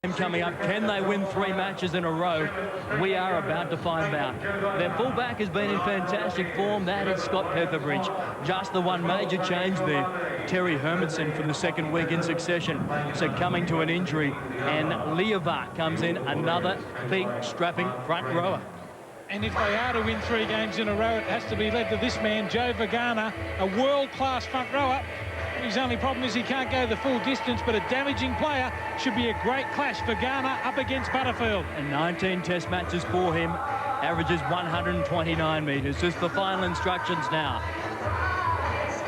Coming up, can they win 3 matches in a row? We are about to find out. Their fullback has been in fantastic form. That is Scott Petherbridge. Just the one major change there. Terry Hermanson for the 2nd week in succession, succumbing to an injury, and Leavar comes in, another big strapping front rower. And if they are to win 3 games in a row, it has to be led to this man, Joe Vagana, a world-class front rower. His only problem is he can't go the full distance, but a damaging player. Should be a great clash for Garner up against Butterfield. And 19 test matches for him, averages 129 metres. Just the final instructions now.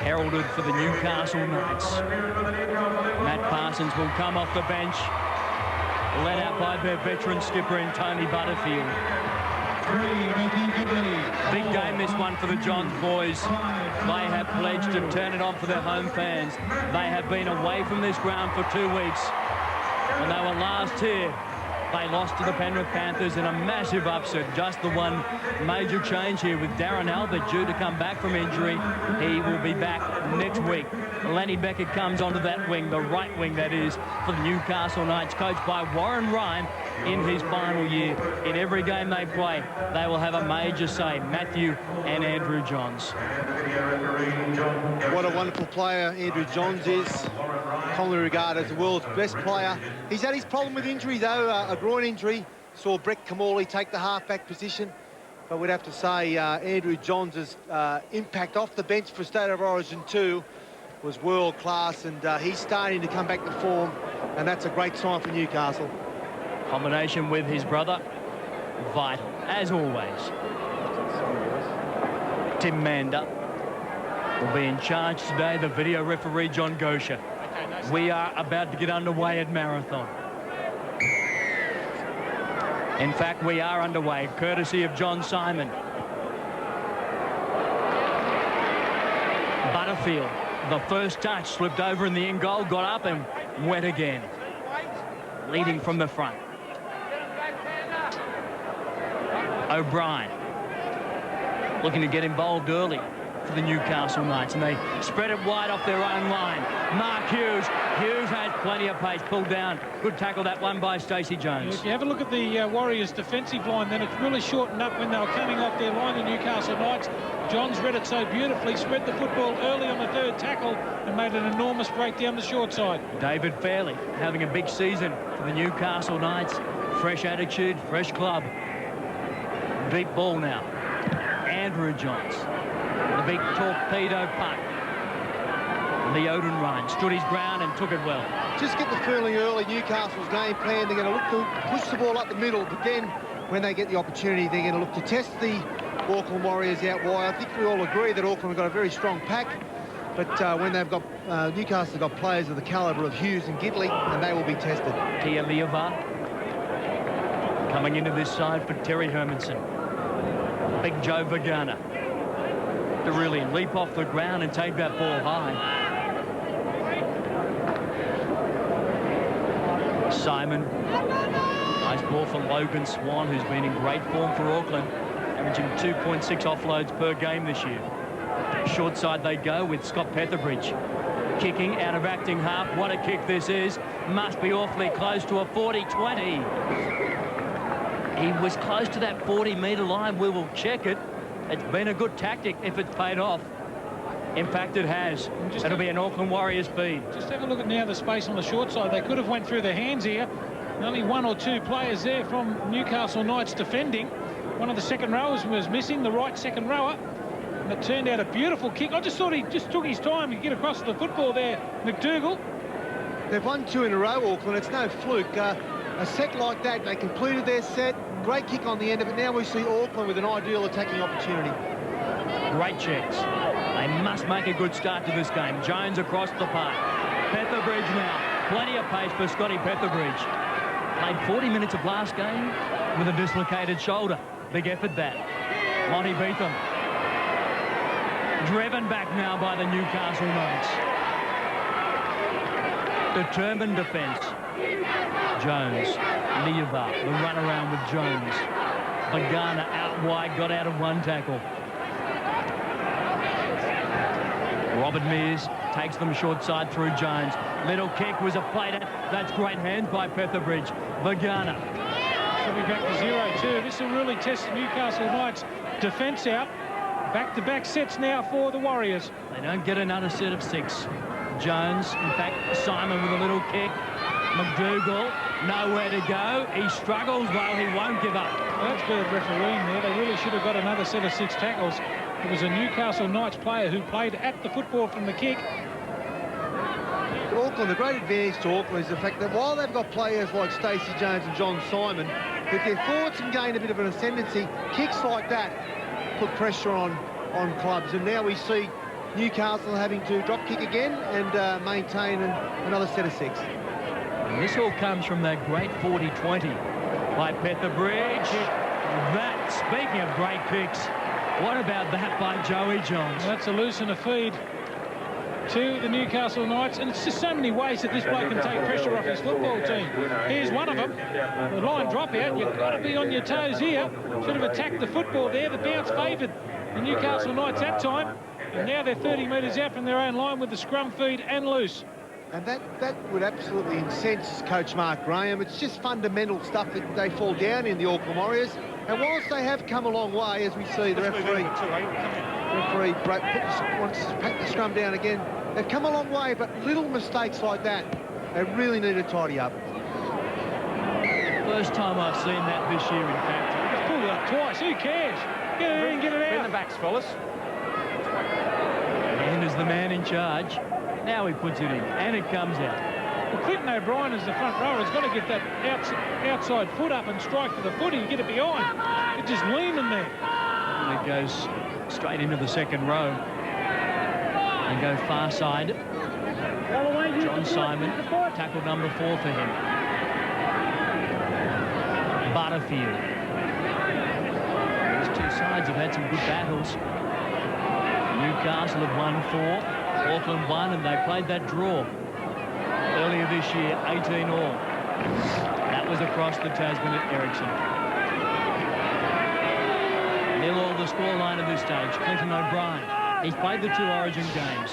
Heralded for the Newcastle Knights. Matt Parsons will come off the bench, led out by their veteran skipper in Tony Butterfield. Big game this one for the Johns boys. They have pledged to turn it on for their home fans. They have been away from this ground for 2 weeks. When they were last here, they lost to the Penrith Panthers in a massive upset. Just the one major change here with Darren Albert due to come back from injury. He will be back next week. Lenny Beckett comes onto that wing, the right wing that is, for the Newcastle Knights, coached by Warren Ryan in his final year. In every game they play, they will have a major say, Matthew and Andrew Johns. What a wonderful player Andrew Johns is. Commonly regarded as the world's best player. He's had his problem with injury, though, a groin injury. Saw Brett Kamali take the halfback position. But we'd have to say Andrew Johns' impact off the bench for State of Origin 2 was world-class, and he's starting to come back to form, and that's a great sign for Newcastle. Combination with his brother, vital, as always. Tim Mander will be in charge today, the video referee John Gosha. We are about to get underway at Marathon. In fact, we are underway, courtesy of John Simon. Butterfield, the first touch, slipped over in the end goal, got up and went again. Leading from the front. O'Brien looking to get involved early for the Newcastle Knights, and they spread it wide off their own line. Mark Hughes. Hughes has plenty of pace, pulled down. Good tackle, that one by Stacey Jones. If you have a look at the Warriors' defensive line, then it's really shortened up when they were coming off their line, the Newcastle Knights. Johns read it so beautifully, spread the football early on the 3rd tackle and made an enormous break down the short side. David Fairley having a big season for the Newcastle Knights. Fresh attitude, fresh club. Deep ball now. Andrew Johns. The big torpedo punt. The Odenrine stood his ground and took it well. Just get the feeling early, Newcastle's game plan, they're going to look to push the ball up the middle, but then when they get the opportunity, they're going to look to test the Auckland Warriors out wide. I think we all agree that Auckland have got a very strong pack, but when they've got, Newcastle have got players of the calibre of Hughes and Gidley, and they will be tested. Tia Leavar coming into this side for Terry Hermanson. Big Joe Vagana to really leap off the ground and take that ball high. Simon. Nice ball for Logan Swan, who's been in great form for Auckland, averaging 2.6 offloads per game this year. Short side they go with Scott Petherbridge. Kicking out of acting half. What a kick this is. Must be awfully close to a 40-20. He was close to that 40-metre line. We will check it. It's been a good tactic if it's paid off. In fact, it has. It'll be an Auckland Warriors feed. Just have a look at now the space on the short side. They could have went through their hands here. Only 1 or 2 players there from Newcastle Knights defending. One of the second rowers was missing, the right second rower. And it turned out a beautiful kick. I just thought he just took his time to get across the football there, McDougall. They've won 2 in a row, Auckland. It's no fluke. A set like that, they completed their set. Great kick on the end of it. Now we see Auckland with an ideal attacking opportunity. Great chance. They must make a good start to this game. Jones across the park. Petherbridge now. Plenty of pace for Scotty Petherbridge. Played 40 minutes of last game with a dislocated shoulder. Big effort that. Monty Beetham. Driven back now by the Newcastle Knights. Determined defence. Jones. Leavar. The run around with Jones. Vagana out wide. Got out of 1 tackle. Robert Mears takes them short side through Jones. Little kick was a plate. That's great hands by Petherbridge. Vagana. Should be back to 0-2. This will really test Newcastle Knights' defence out. Back-to-back sets now for the Warriors. They don't get another set of 6. Jones, in fact, Simon with a little kick. McDougall, nowhere to go. He struggles, well, he won't give up. Well, that's bad refereeing there. They really should have got another set of 6 tackles. It was a Newcastle Knights player who played at the football from the kick. Auckland, the great advantage to Auckland is the fact that while they've got players like Stacey Jones and John Simon, if their forwards can gain a bit of an ascendancy, kicks like that put pressure on clubs. And now we see Newcastle having to drop kick again and maintain another set of 6. And this all comes from that great 40-20 by Petherbridge. That, speaking of great kicks, what about that by Joey Johns? Well, that's a loose and a feed to the Newcastle Knights, and it's just so many ways that this bloke can take pressure off his football team. Here's one of them. The line drop out. You've got to be on your toes here. Should have attacked the football there. The bounce favoured the Newcastle Knights that time, and now they're 30 metres out from their own line with the scrum feed and loose. And that would absolutely incense Coach Mark Graham. It's just fundamental stuff that they fall down in, the Auckland Warriors. And whilst they have come a long way, as we see the referee wants to pat the scrum down again, they've come a long way, but little mistakes like that, they really need to tidy up. First time I've seen that this year, in fact. He's pulled it up twice. Who cares? Get it in, get it out. In the backs, fellas. And is the man in charge. Now he puts it in, and it comes out. Well, Clinton O'Brien as the front rower has got to get that outside foot up and strike for the footy and get it behind. It's just leaning there. And it goes straight into the second row. And go far side. John Simon, tackle number 4 for him. Butterfield. These two sides have had some good battles. Newcastle have won 4. Auckland won, and they played that draw earlier this year, 18-all. That was across the Tasman at Ericsson. 0-all the scoreline at this stage. Clinton O'Brien. He's played the 2 Origin games.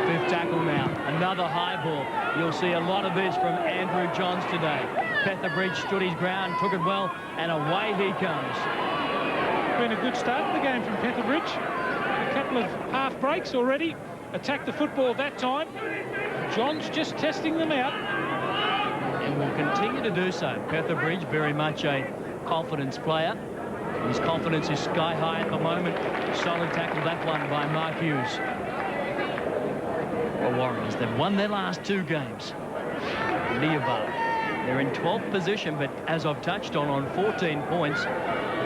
5th tackle now. Another high ball. You'll see a lot of this from Andrew Johns today. Petherbridge stood his ground, took it well, and away he comes. Been a good start to the game from Petherbridge. A couple of half breaks already. Attacked the football that time. John's just testing them out. And will continue to do so. Petherbridge, very much a confidence player. His confidence is sky high at the moment. Solid tackle, that one by Mark Hughes. The Warriors, they've won their last 2 games. Leobar, they're in 12th position, but as I've touched on 14 points,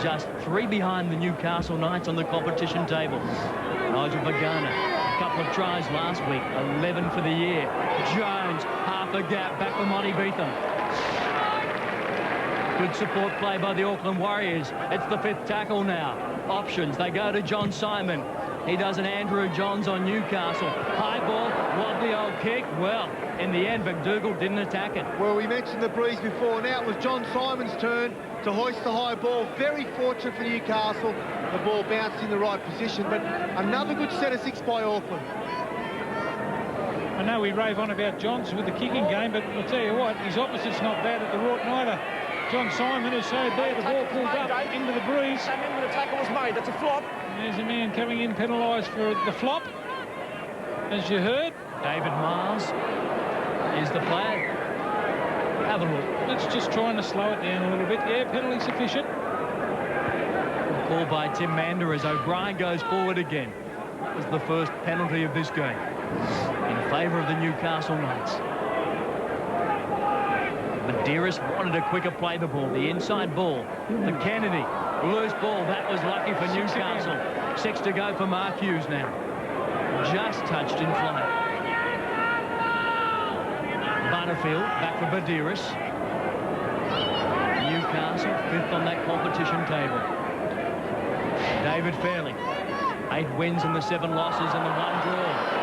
just 3 behind the Newcastle Knights on the competition table. Nigel Vagana, a couple of tries last week, 11 for the year. Jones, half a gap, back for Monty Beetham. Good support play by the Auckland Warriors. It's the 5th tackle now. Options, they go to John Simon. He does an Andrew Johns on Newcastle. High ball, wobbly old kick. Well, in the end, McDougall didn't attack it. Well, we mentioned the breeze before. Now it was John Simon's turn to hoist the high ball. Very fortunate for Newcastle. The ball bounced in the right position, but another good set of 6 by Auckland. I know we rave on about Johns with the kicking game, but I'll tell you what, his opposite's not bad at the rort neither. John Simon is so there, the ball pulled up into the breeze. The tackle was made. That's a flop. And there's a man coming in penalised for the flop, as you heard. David Miles is the flag. Have a look. Let's just trying to slow it down a little bit. Yeah, penalty sufficient. Call by Tim Mander as O'Brien goes forward again. That was the first penalty of this game in favour of the Newcastle Knights. Medeiros wanted a quicker play the ball. The inside ball for Kennedy. Loose ball. That was lucky for Newcastle. 6 to go for Mark Hughes now. Just touched in flight. Butterfield back for Medeiros. Newcastle 5th on that competition table. David Fairley. 8 wins and the 7 losses and the 1 draw.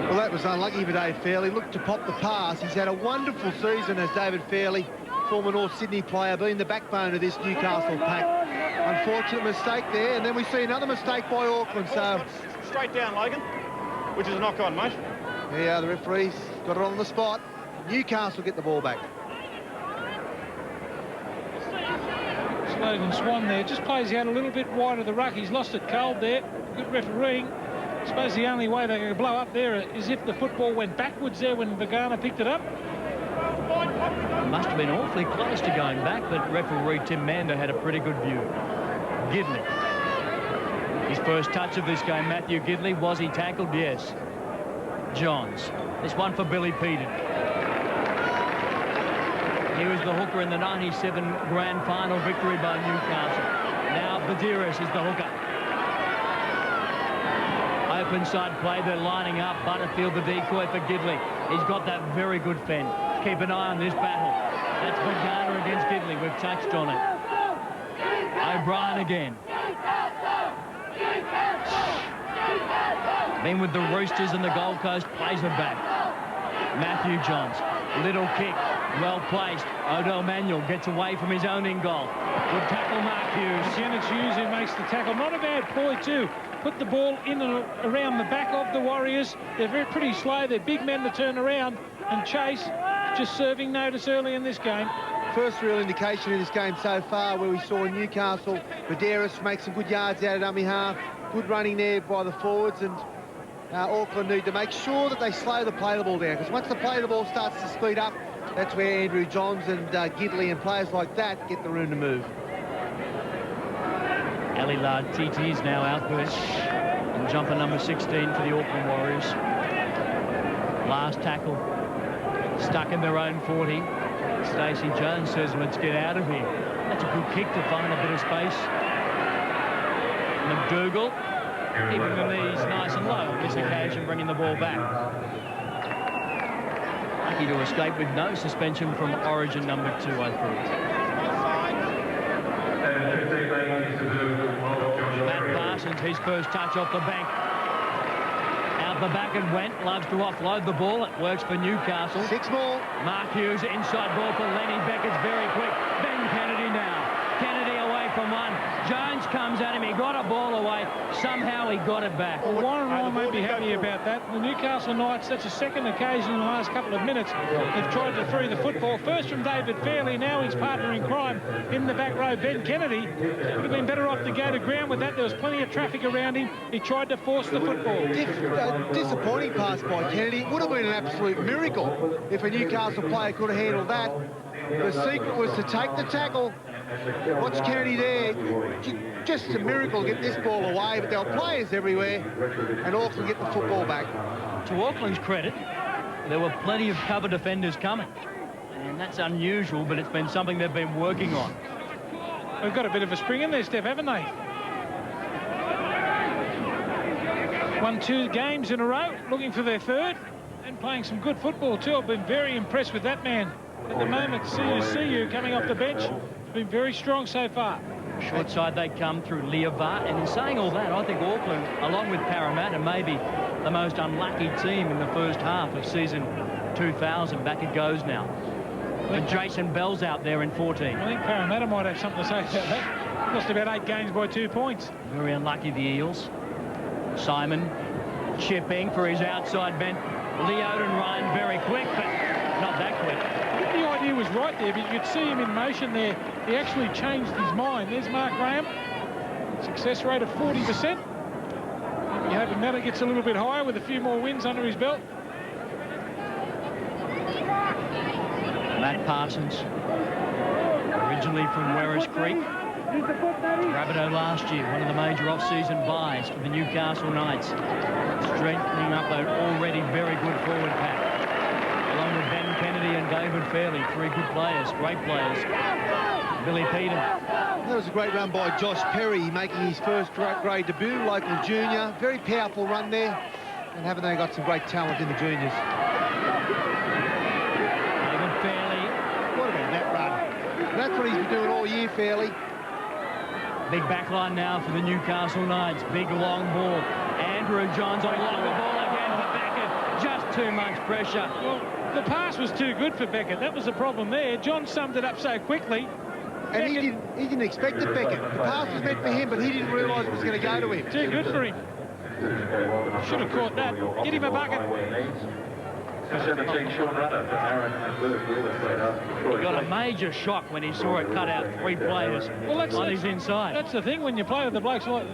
Well, that was unlucky for Dave Fairley. Looked to pop the pass. He's had a wonderful season as David Fairley, former North Sydney player, being the backbone of this Newcastle pack. Unfortunate mistake there, and then we see another mistake by Auckland. So straight down, Logan, which is a knock on, mate. Yeah, the referee's got it on the spot. Newcastle get the ball back. Logan Swan there just plays out a little bit wide of the ruck. He's lost it cold there. Good refereeing. I suppose the only way they could blow up there is if the football went backwards there when Vagana picked it up. Must have been awfully close to going back, but referee Tim Mander had a pretty good view. Gidley. His first touch of this game, Matthew Gidley. Was he tackled? Yes. Johns. This one for Billy Peden. He was the hooker in the 97 grand final victory by Newcastle. Now Badiris is the hooker. Open side play, they're lining up. Butterfield the decoy for Gidley. He's got that very good fend. Keep an eye on this battle. That's Vagana against Gidley. We've touched on it. O'Brien again. Been with the Roosters and the Gold Coast, plays it back. Matthew Johns, little kick, well placed. Odell Manuel gets away from his own in goal. Good tackle, Mark Hughes. Again, it's Hughes who makes the tackle. Not a bad ploy too. Put the ball in and around the back of the Warriors. They're pretty slow. They're big men to turn around and chase. Just serving notice early in this game. First real indication in this game so far, where we saw Newcastle, Badiris make some good yards out of dummy half. Good running there by the forwards, and Auckland need to make sure that they slow the play the ball down, because once the play the ball starts to speed up, that's where Andrew Johns and Gidley and players like that get the room to move. Ali Latiti is now out there, and jumper number 16 for the Auckland Warriors. Last tackle, stuck in their own 40. Stacey Jones says, let's get out of here. That's a good kick to find a bit of space. McDougall keeping the knees nice and low on this occasion, bringing the ball back. Lucky to escape with no suspension from Origin number 2, I thought. Matt Parsons, his first touch off the bank. Out the back and went, loves to offload the ball. It works for Newcastle. 6 more. Mark Hughes, inside ball for Lenny Beckett's very quick. Ben Kennedy now. Kennedy away from one. Jones comes at him. He got a ball away. Somehow he got it back. Well, Warren Ryan won't be happy about that. The Newcastle Knights, that's a second occasion in the last couple of minutes. They've tried to throw the football. First from David Fairley, now his partner in crime in the back row, Ben Kennedy. Would have been better off to go to ground with that. There was plenty of traffic around him. He tried to force the football. Disappointing pass by Kennedy. It would have been an absolute miracle if a Newcastle player could have handled that. The secret was to take the tackle. Watch Kennedy there. Just a miracle to get this ball away, but there were players everywhere, and Auckland get the football back. To Auckland's credit, there were plenty of cover defenders coming, and that's unusual, but it's been something they've been working on. They've got a bit of a spring in there, Steph, haven't they? Won 2 games in a row, looking for their third, and playing some good football too. I've been very impressed with that man. At the moment, CU coming off the bench, has been very strong so far. Short side they come through Leavar, and in saying all that, I think Auckland, along with Parramatta, may be the most unlucky team in the first half of season 2000. Back it goes now. And Jason Bell's out there in 14. I think Parramatta might have something to say about that. Lost about 8 games by 2 points. Very unlucky, the Eels. Simon chipping for his outside bent. Leoden Ryan very quick, but not that quick. I think the idea was right there, but you could see him in motion there. He actually changed his mind. There's Mark Graham. Success rate of 40%. You hope Mella gets a little bit higher with a few more wins under his belt. Matt Parsons, originally from Werris Creek. Rabbitoh last year, one of the major off-season buys for the Newcastle Knights. Strengthening up an already very good forward pack. Along with Ben Kennedy and David Fairley, 3 good players, great players. Billy Peden. That was a great run by Josh Perry, making his first grade debut, local junior. Very powerful run there, and haven't they got some great talent in the juniors? David Fairley. What about that run? That's what he's been doing all year, Fairley. Big backline now for the Newcastle Knights. Big long ball. Andrew Johns on long ball again for Beckett. Just too much pressure. Well, the pass was too good for Beckett. That was the problem there. John summed it up so quickly. And he didn't expect it, Beckett. The pass was meant for him, but he didn't realise it was going to go to him. Too good for him. Should have caught that. Get him a bucket. He got a major shock when he saw it cut out 3 players on his inside. That's the thing when you play with the blokes like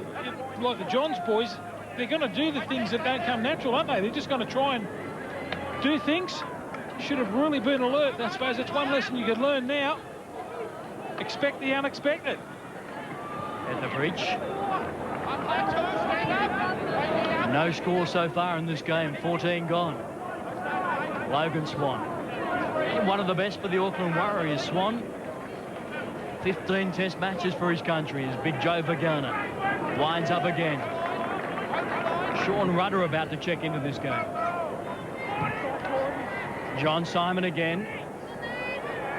the Johns boys. They're going to do the things that don't come natural, aren't they? They're just going to try and do things. Should have really been alert. I suppose that's one lesson you could learn now. Expect the unexpected. At the bridge. No score so far in this game. 14 gone. Logan Swan. One of the best for the Auckland Warriors, Swan. 15 test matches for his country is Big Joe Vagana. Winds up again. Sean Rudder about to check into this game. John Simon again.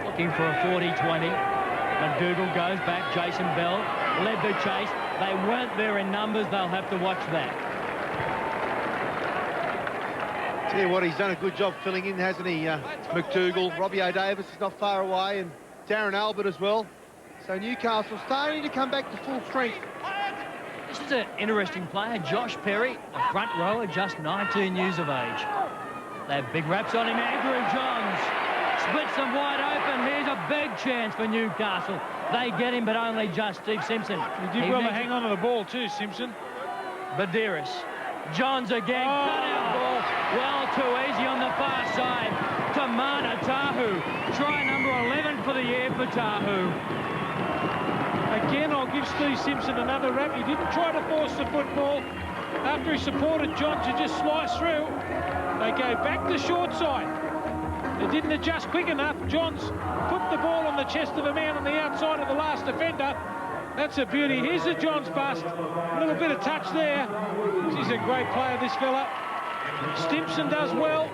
Looking for a 40-20. McDougall goes back. Jason Bell led the chase. They weren't there in numbers. They'll have to watch that. Tell you what, he's done a good job filling in, hasn't he, McDougall? Robbie O'Davis is not far away, and Darren Albert as well. So Newcastle starting to come back to full strength. This is an interesting player, Josh Perry, a front rower, just 19 years of age. They have big raps on him. Andrew Johns splits them wide open. Here's a big chance for Newcastle. They get him, but only just. Steve Simpson. He did well to hang on to the ball too, Simpson. Badiris. Johns again. Cut out ball. Well, too easy on the far side to Mana Tahu. Try number 11 for the year for Tahu. Again, I'll give Steve Simpson another rap. He didn't try to force the football. After he supported Johns to just slice through, they go back to short side. They didn't adjust quick enough. Johns put the ball on the chest of a man on the outside of the last defender. That's a beauty. Here's a Johns bust. A little bit of touch there. He's a great player, this fella. Stimson does well.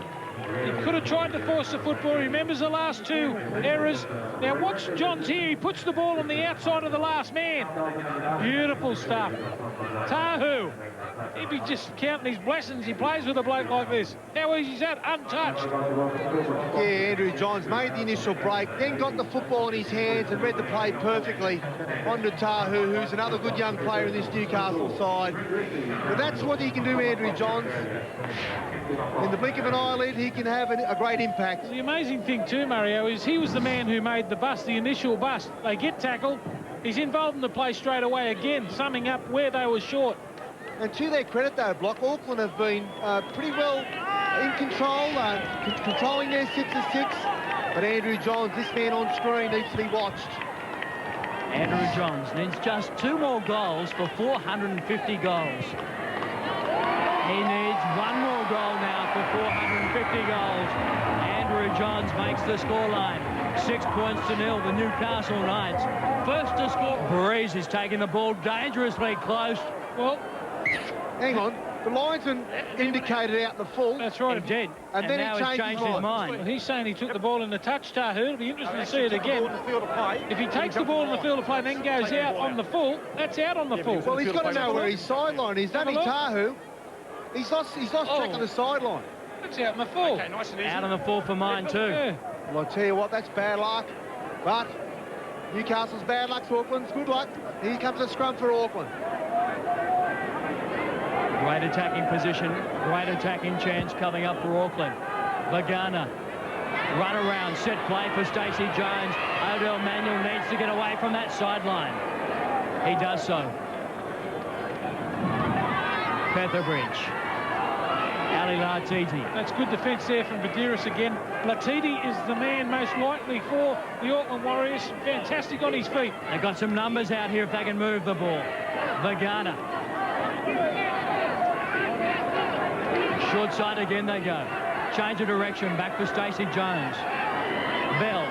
He could have tried to force the football. He remembers the last 2 errors. Now watch Johns here. He puts the ball on the outside of the last man. Beautiful stuff. Tahu. He'd be just counting his blessings. He plays with a bloke like this. How easy's that? Untouched. Yeah, Andrew Johns made the initial break, then got the football in his hands and read the play perfectly onto Tahu, who's another good young player in this Newcastle side. But that's what he can do, Andrew Johns. In the blink of an eyelid, he can have a great impact. The amazing thing too, Mario, is he was the man who made the bust, the initial bust. They get tackled. He's involved in the play straight away again, summing up where they were short. And to their credit, though, Block, Auckland have been pretty well in control, controlling their 6-6. But Andrew Johns, this man on screen, needs to be watched. Andrew Johns needs just 2 more goals for 450 goals. He needs 1 more goal now for 450 goals. Andrew Johns makes the scoreline. 6-0 the Newcastle Knights. First to score. Breeze is taking the ball dangerously close. Well, hang on. The linesman indicated out the full. That's right. He did. And then now he changed his mind. Well, he's saying he took the ball in the touch, Tahu. It'll be interesting to see it again. If he takes the ball in the field of play and then goes out on the full, that's out on the full. Well, he's got to know where his sideline is, doesn't he, Tahu? He's lost track of the sideline. That's out on the full. Okay, nice and easy. Out on the full for mine too. Yeah. Well, I'll tell you what, that's bad luck. But Newcastle's bad luck's Auckland's good luck. Here comes a scrum for Auckland. Great attacking position, great attacking chance coming up for Auckland. Vagana, run around, set play for Stacey Jones. Odell Manuel needs to get away from that sideline. He does so. Featherbridge. Ali Latiti. That's good defence there from Badiris again. Latiti is the man most likely for the Auckland Warriors. Fantastic on his feet. They've got some numbers out here if they can move the ball. Vagana. Short side again they go. Change of direction, back for Stacey Jones. Bell.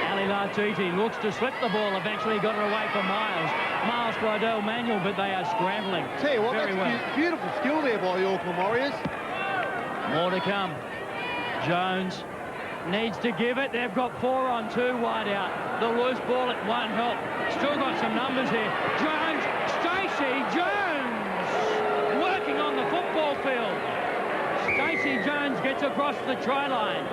Ali Latiti looks to slip the ball. Eventually got it away from Miles. Miles for Odell Manuel, but they are scrambling. Tell you what, very that's well. Beautiful skill there by the Auckland Warriors. More to come. Jones needs to give it. They've got 4 on 2 wide out. The loose ball, it won't help. Still got some numbers here. Jones, Stacey Jones, working on the football field. Stacey Jones gets across the try line.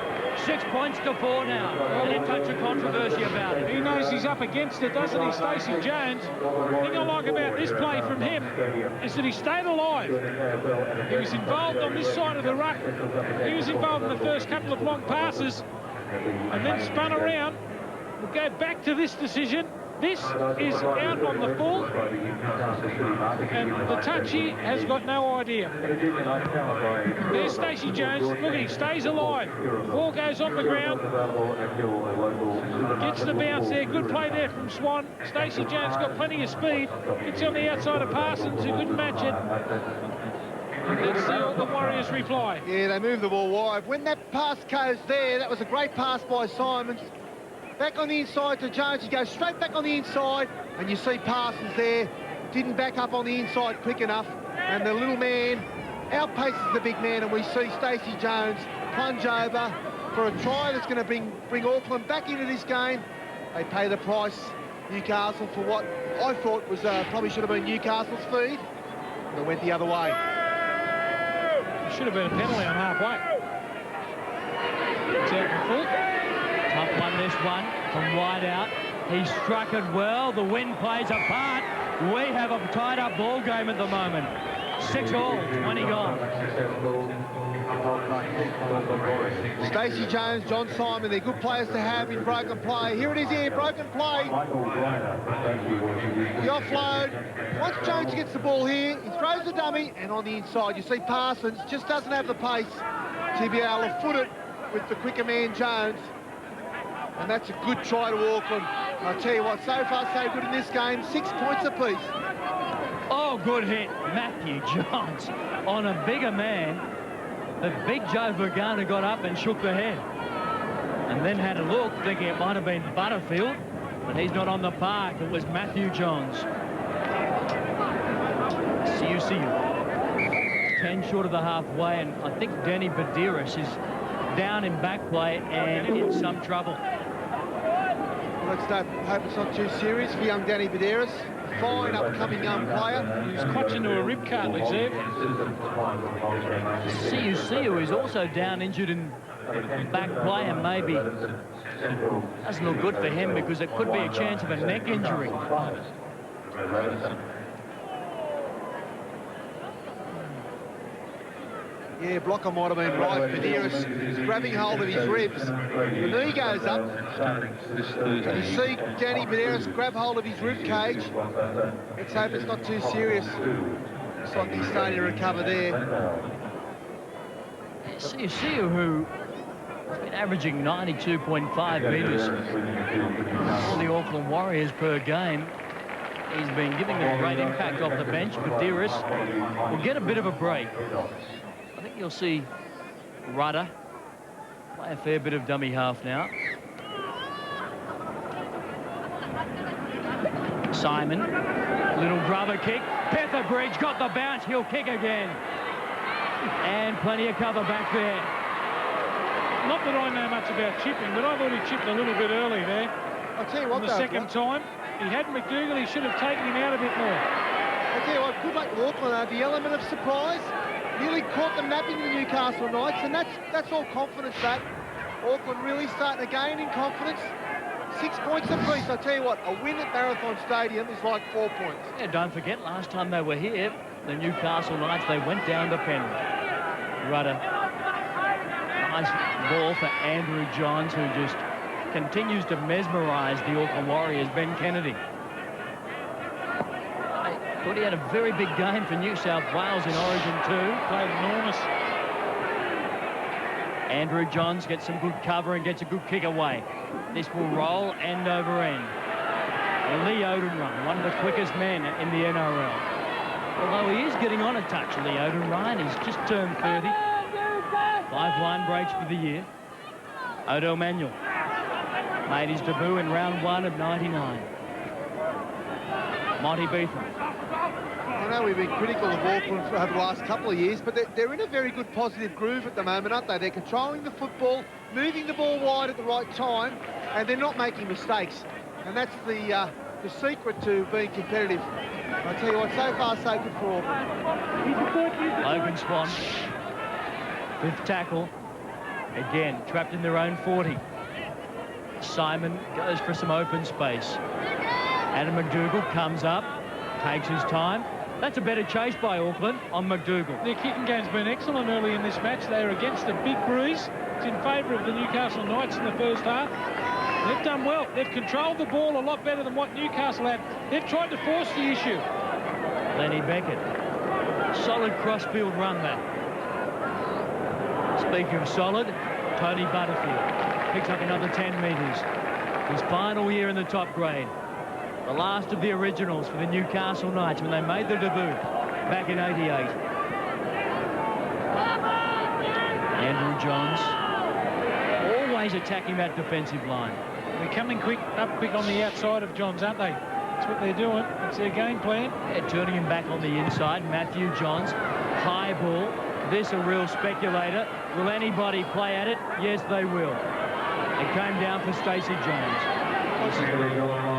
6 points to 4 now. Any touch of controversy about it. He knows he's up against it, doesn't he, Stacey Jones? The thing I like about this play from him is that he stayed alive. He was involved on this side of the ruck. He was involved in the first couple of long passes and then spun around. We'll go back to this decision. This is out on the full, and the touchy has got no idea. There's Stacey Jones. Look, he stays alive. Ball goes on the ground. Gets the bounce there. Good play there from Swan. Stacey Jones got plenty of speed. Gets on the outside of Parsons, who couldn't match it. Let's see all the Warriors reply. Yeah, they move the ball wide. When that pass goes there, that was a great pass by Simons. Back on the inside to Jones. He goes straight back on the inside, and you see Parsons there. Didn't back up on the inside quick enough, and the little man outpaces the big man, and we see Stacey Jones plunge over for a try that's going to bring Auckland back into this game. They pay the price, Newcastle, for what I thought was probably should have been Newcastle's feed. But it went the other way. It should have been a penalty on halfway. It's out in full. Tough one, this one, from wide out. He struck it well. The wind plays a part. We have a tied-up ball game at the moment. 6 all, 20 gone. Stacey Jones, John Simon, they're good players to have in broken play. Here it is here, broken play. The offload. Once Jones gets the ball here, he throws the dummy, and on the inside, you see Parsons just doesn't have the pace to be able to foot it with the quicker man, Jones. And that's a good try to Auckland. I'll tell you what, so far so good in this game. 6 points apiece. Oh, good hit. Matthew Johns on a bigger man. The big Joe Vergana got up and shook the head. And then had a look, thinking it might have been Butterfield. But he's not on the park. It was Matthew Johns. See you. 10 short of the halfway. And I think Danny Badiris is down in back play and in some trouble. Let's hope it's not too serious for young Danny Badiris. Fine upcoming young player. He's clutching to a rib cartilage there. Siu is also down injured in back play, and maybe doesn't look good for him because it could be a chance of a neck injury. Yeah, Blocker might have been right. Badiris grabbing hold of his ribs. The knee goes up. And you see Danny Badiris grab hold of his rib cage. Let's hope it's not too serious. Looks like he's starting to recover there. Siu, who has been averaging 92.5 metres for the Auckland Warriors per game. He's been giving a great impact off the bench. Badiris will get a bit of a break. I think you'll see Rudder play a fair bit of dummy half now. Simon, little grubber kick. Petherbridge got the bounce. He'll kick again. And plenty of cover back there. Not that I know much about chipping, but I thought he chipped a little bit early there. I'll tell you what, the second time. He had McDougall. He should have taken him out a bit more. I'll tell you what, good luck to Auckland. The element of surprise nearly caught them napping the Newcastle Knights, and that's all confidence. That Auckland really starting to gain in confidence. 6 points apiece. I tell you what, a win at Marathon Stadium is like 4 points. Yeah, don't forget, last time they were here, the Newcastle Knights, they went down to penalty. Rudder. Nice ball for Andrew Johns, who just continues to mesmerise the Auckland Warriors. Ben Kennedy. I thought he had a very big game for New South Wales in Origin 2. Played enormous. Andrew Johns gets some good cover and gets a good kick away. This will roll end over end. Lee Odenryan, one of the quickest men in the NRL. Although he is getting on a touch, Lee Odenryan. He's just turned 30. 5 line breaks for the year. Odo Manuel made his debut in round 1 of 99. Monty Beetham. I know we've been critical of Auckland over the last couple of years, but they're in a very good positive groove at the moment, aren't they? They're controlling the football, moving the ball wide at the right time, and they're not making mistakes. And that's the secret to being competitive. I tell you what, so far so good for Auckland. Logan Swan, 5th tackle. Again, trapped in their own 40. Simon goes for some open space. Adam McDougall comes up, takes his time. That's a better chase by Auckland on McDougall. Their kicking game's been excellent early in this match. They're against a big breeze. It's in favour of the Newcastle Knights in the first half. They've done well. They've controlled the ball a lot better than what Newcastle had. They've tried to force the issue. Lenny Beckett. Solid cross-field run, that. Speaking of solid, Tony Butterfield picks up another 10 metres. His final year in the top grade. The last of the originals for the Newcastle Knights when they made their debut back in '88. Andrew Johns always attacking that defensive line. They're coming quick on the outside of Johns, aren't they? That's what they're doing. It's their game plan. Yeah, turning him back on the inside. Matthew Johns, high ball. This a real speculator. Will anybody play at it? Yes, they will. It came down for Stacey Jones.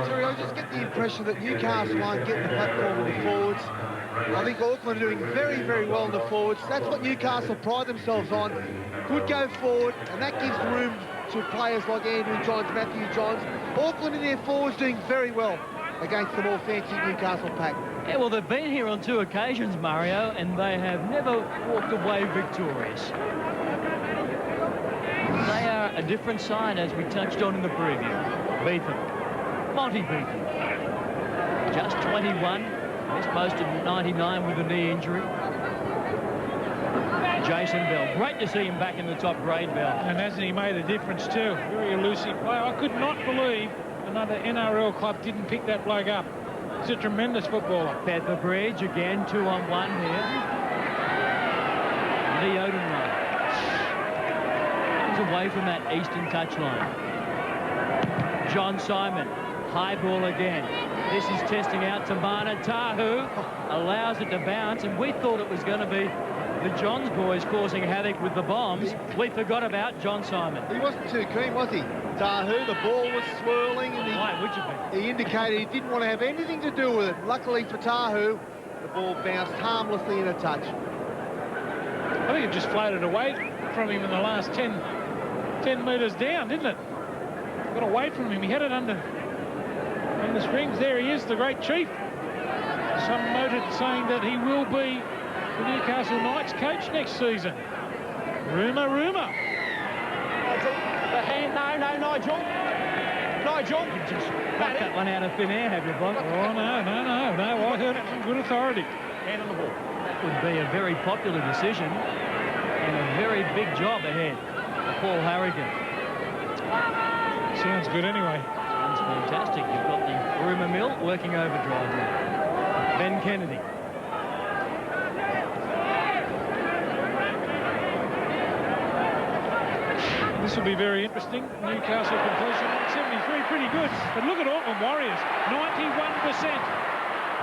Sorry, I just get the impression that Newcastle aren't getting the platform in the forwards. I think Auckland are doing very, very well in the forwards. That's what Newcastle pride themselves on. Good go forward, and that gives room to players like Andrew Johns, Matthew Johns. Auckland in their forwards doing very well against the more fancy Newcastle pack. Yeah, well, they've been here on 2 occasions, Mario, and they have never walked away victorious. They are a different side, as we touched on in the preview. Beetham, Monty Beetham, just 21, missed most of 99 with a knee injury. Jason Bell, great to see him back in the top grade, Bell. And hasn't he made a difference too? Very elusive player. I could not believe another NRL club didn't pick that bloke up. He's a tremendous footballer. Featherbridge again, 2-on-1 here. Lee Odenwright comes away from that eastern touchline. John Simon, high ball again. This is testing out Tamana Tahu, allows it to bounce, and we thought it was going to be the Johns boys causing havoc with the bombs. We forgot about John Simon. He wasn't too keen, was he? Tahu, the ball was swirling, and he indicated he didn't want to have anything to do with it. Luckily for Tahu, the ball bounced harmlessly in a touch. I think it just floated away from him in the last 10 metres down, didn't it? Got away from him. He had it under the strings. There he is, the great chief. Some noted saying that he will be the Newcastle Knights coach next season. Rumour. The hand, no, Nigel. You just plucked that one out of thin air, have you, Bob? Oh, no. I heard it from good authority. Hand on the ball. That would be a very popular decision and a very big job ahead for Paul Harrigan. Sounds good anyway. Sounds fantastic. You've got the rumour mill working overdrive now. Ben Kennedy. This will be very interesting. Newcastle completion 73, pretty good. But look at Auckland Warriors, 91%.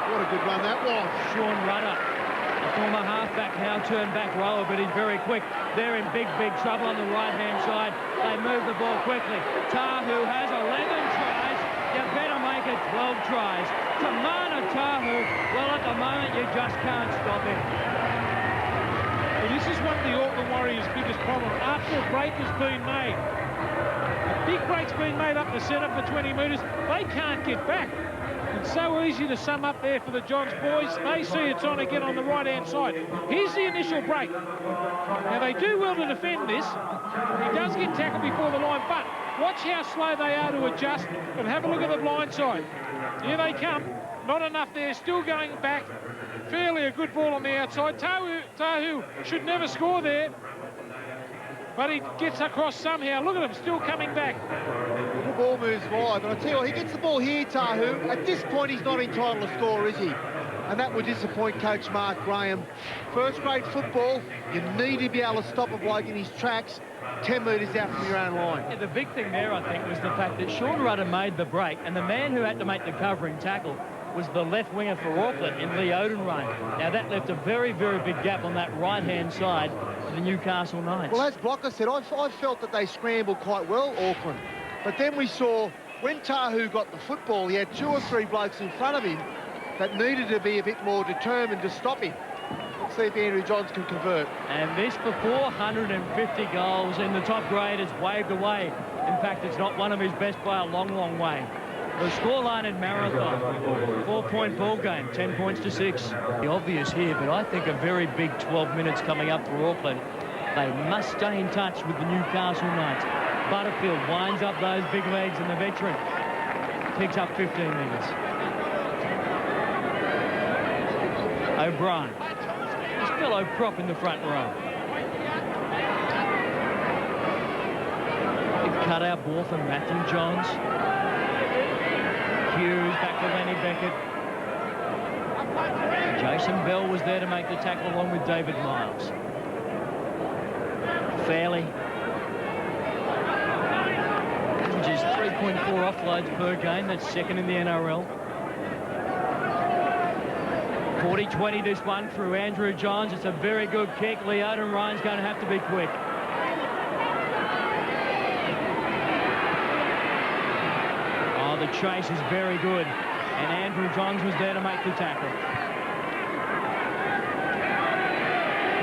What a good run that was. Sean Rudder, the former halfback, now turned back rower, but he's very quick. They're in big trouble on the right-hand side. They move the ball quickly. Tahu has 11 tries. You better make it 12 tries. Tamana Tahu, well, at the moment, you just can't stop him. Well, this is one of the Auckland Warriors' biggest problems. After a break has been made, a big break's been made up the centre for 20 metres, they can't get back. It's so easy to sum up there for the Johns boys. They see it's on again on the right-hand side. Here's the initial break. Now, they do well to defend this. He does get tackled before the line, but watch how slow they are to adjust, and have a look at the blind side. Here they come. Not enough there, still going back. Fairly a good ball on the outside. Tahu should never score there, but he gets across somehow. Look at him, still coming back. The ball moves wide, but I tell you what, he gets the ball here, Tahu. At this point, he's not entitled to score, is he? And that would disappoint Coach Mark Graham. First grade football, you need to be able to stop a bloke in his tracks 10 metres out from your own line. Yeah, the big thing there, I think, was the fact that Sean Rudder made the break, and the man who had to make the covering tackle was the left winger for Auckland in Lee Odenwright. Now, that left a very, very big gap on that right-hand side for the Newcastle Knights. Well, as Blocker said, I felt that they scrambled quite well, Auckland. But then we saw, when Tahu got the football, he had 2 or 3 blokes in front of him that needed to be a bit more determined to stop him. Let's see if Andrew Johns can convert. And this for 450 goals in the top grade is waved away. In fact, it's not one of his best by a long, long way. The scoreline in Marathon, 4-point ball game, 10 points to 6. The obvious here, but I think a very big 12 minutes coming up for Auckland. They must stay in touch with the Newcastle Knights. Butterfield winds up those big legs, and the veteran picks up 15 metres. O'Brien, his fellow prop in the front row. Big cut-out ball from Matthew Johns. Hughes back to Lenny Beckett. Jason Bell was there to make the tackle along with David Miles. Fairley. Which is 3.4 offloads per game. That's second in the NRL. 40-20 this one through Andrew Johns. It's a very good kick. Leoden Ryan's going to have to be quick. Oh, the chase is very good. And Andrew Johns was there to make the tackle.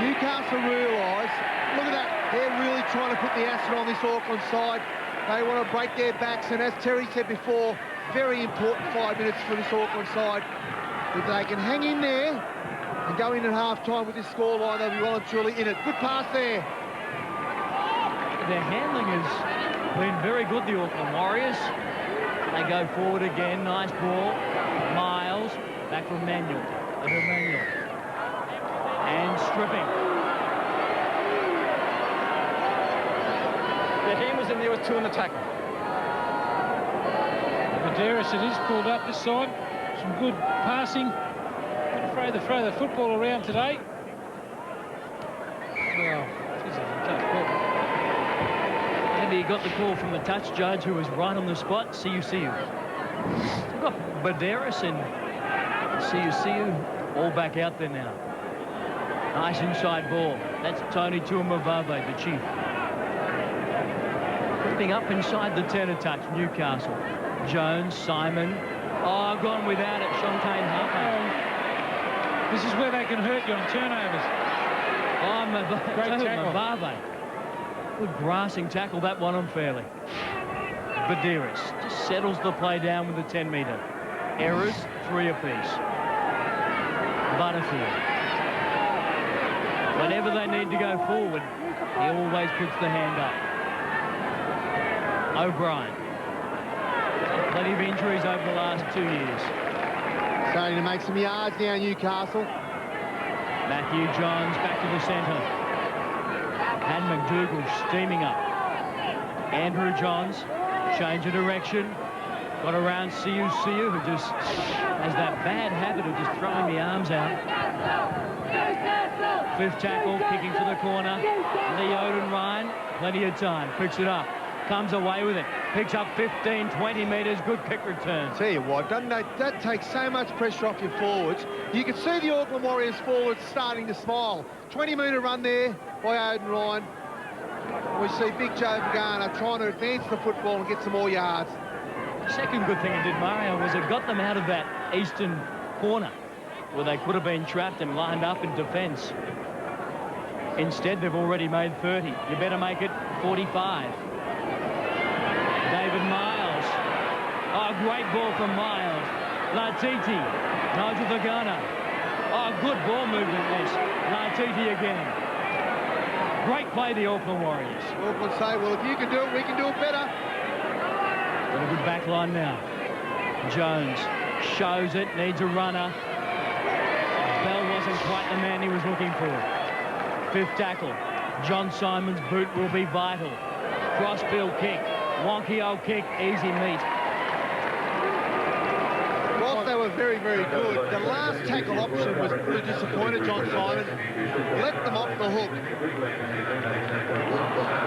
Newcastle realise, look at that, they're really trying to put the acid on this Auckland side. They want to break their backs, and as Terry said before, very important 5 minutes for this Auckland side. If they can hang in there and go in at half-time with this scoreline, they'll be well and truly in it. Good pass there. Their handling has been very good, the Auckland Warriors. They go forward again. Nice ball. Miles. Back from Manuel. Manuel. And stripping. Yeah, he was in there with 2 in the tackle. Medeiros, it is pulled up this side. Some good passing. Not afraid to throw the football around today. Well, geez, that's a tough call. Maybe he got the call from the touch judge, who was right on the spot. See you. We've got Medeiros and see you all back out there now. Nice inside ball. That's Tony Tuamavave, the chief. Creeping up inside the 10 touch, Newcastle. Jones, Simon. Oh, gone without it, Shontaine Harper. This is where they can hurt you on turnovers. Oh, Great tackle. Mavave. Good grassing tackle, that one unfairly. Medeiros just settles the play down with the 10-metre. Errors, 3 apiece. Butterfield. Whenever they need to go forward, he always puts the hand up. O'Brien. Plenty of injuries over the last 2 years. Starting to make some yards now, Newcastle. Matthew Johns back to the centre. And McDougall steaming up. Andrew Johns, change of direction. Got around Siu, who just has that bad habit of just throwing the arms out. 5th tackle, kicking for the corner. Leoden Ryan, plenty of time, picks it up. Comes away with it. Picks up 15, 20 metres. Good kick return. Tell you what, doesn't that take so much pressure off your forwards? You can see the Auckland Warriors forwards starting to smile. 20-metre run there by Oden Ryan. We see Big Joe Pagano trying to advance the football and get some more yards. Second good thing it did, Mario, was it got them out of that eastern corner where they could have been trapped and lined up in defence. Instead, they've already made 30. You better make it 45. David Miles. Oh, great ball from Miles. Latiti. Nigel Vagana. Oh, good ball movement, this. Latiti again. Great play, the Auckland Warriors. Auckland say, well, if you can do it, we can do it better. Got a good back line now. Jones shows it, needs a runner. Bell wasn't quite the man he was looking for. 5th tackle. John Simon's boot will be vital. Crossfield kick. Wonky old kick, easy meat. Whilst they were very, very good, the last tackle option was pretty disappointed, John Simon. Let them off the hook.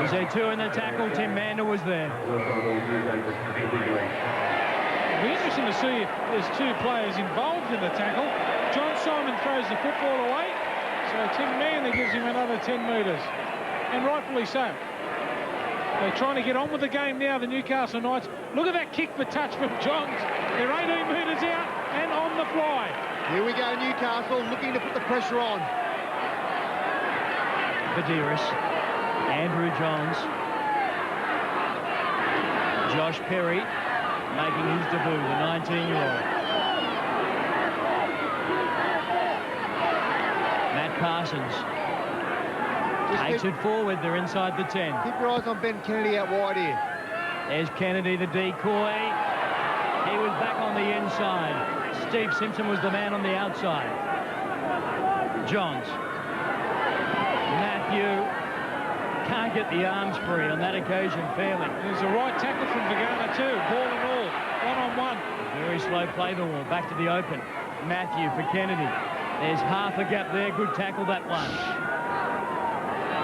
Was there 2 in the tackle? Tim Mander was there. It'll be interesting to see if there's 2 players involved in the tackle. John Simon throws the football away, so Tim Mander gives him another 10 metres. And rightfully so. They're trying to get on with the game now, the Newcastle Knights. Look at that kick for touch from Johns. They're 18 metres out and on the fly. Here we go, Newcastle looking to put the pressure on. Badiris. Andrew Johns. Josh Perry making his debut, the 19-year-old. Matt Parsons takes it forward. They're inside the 10. Keep your eyes on Ben Kennedy out wide here. There's Kennedy, the decoy. He was back on the inside. Steve Simpson was the man on the outside. Johns. Matthew can't get the arms free on that occasion fairly. There's a right tackle from Vagana too, ball and all, one-on-one. Very slow play the ball, back to the open. Matthew for Kennedy. There's half a gap there, good tackle that one.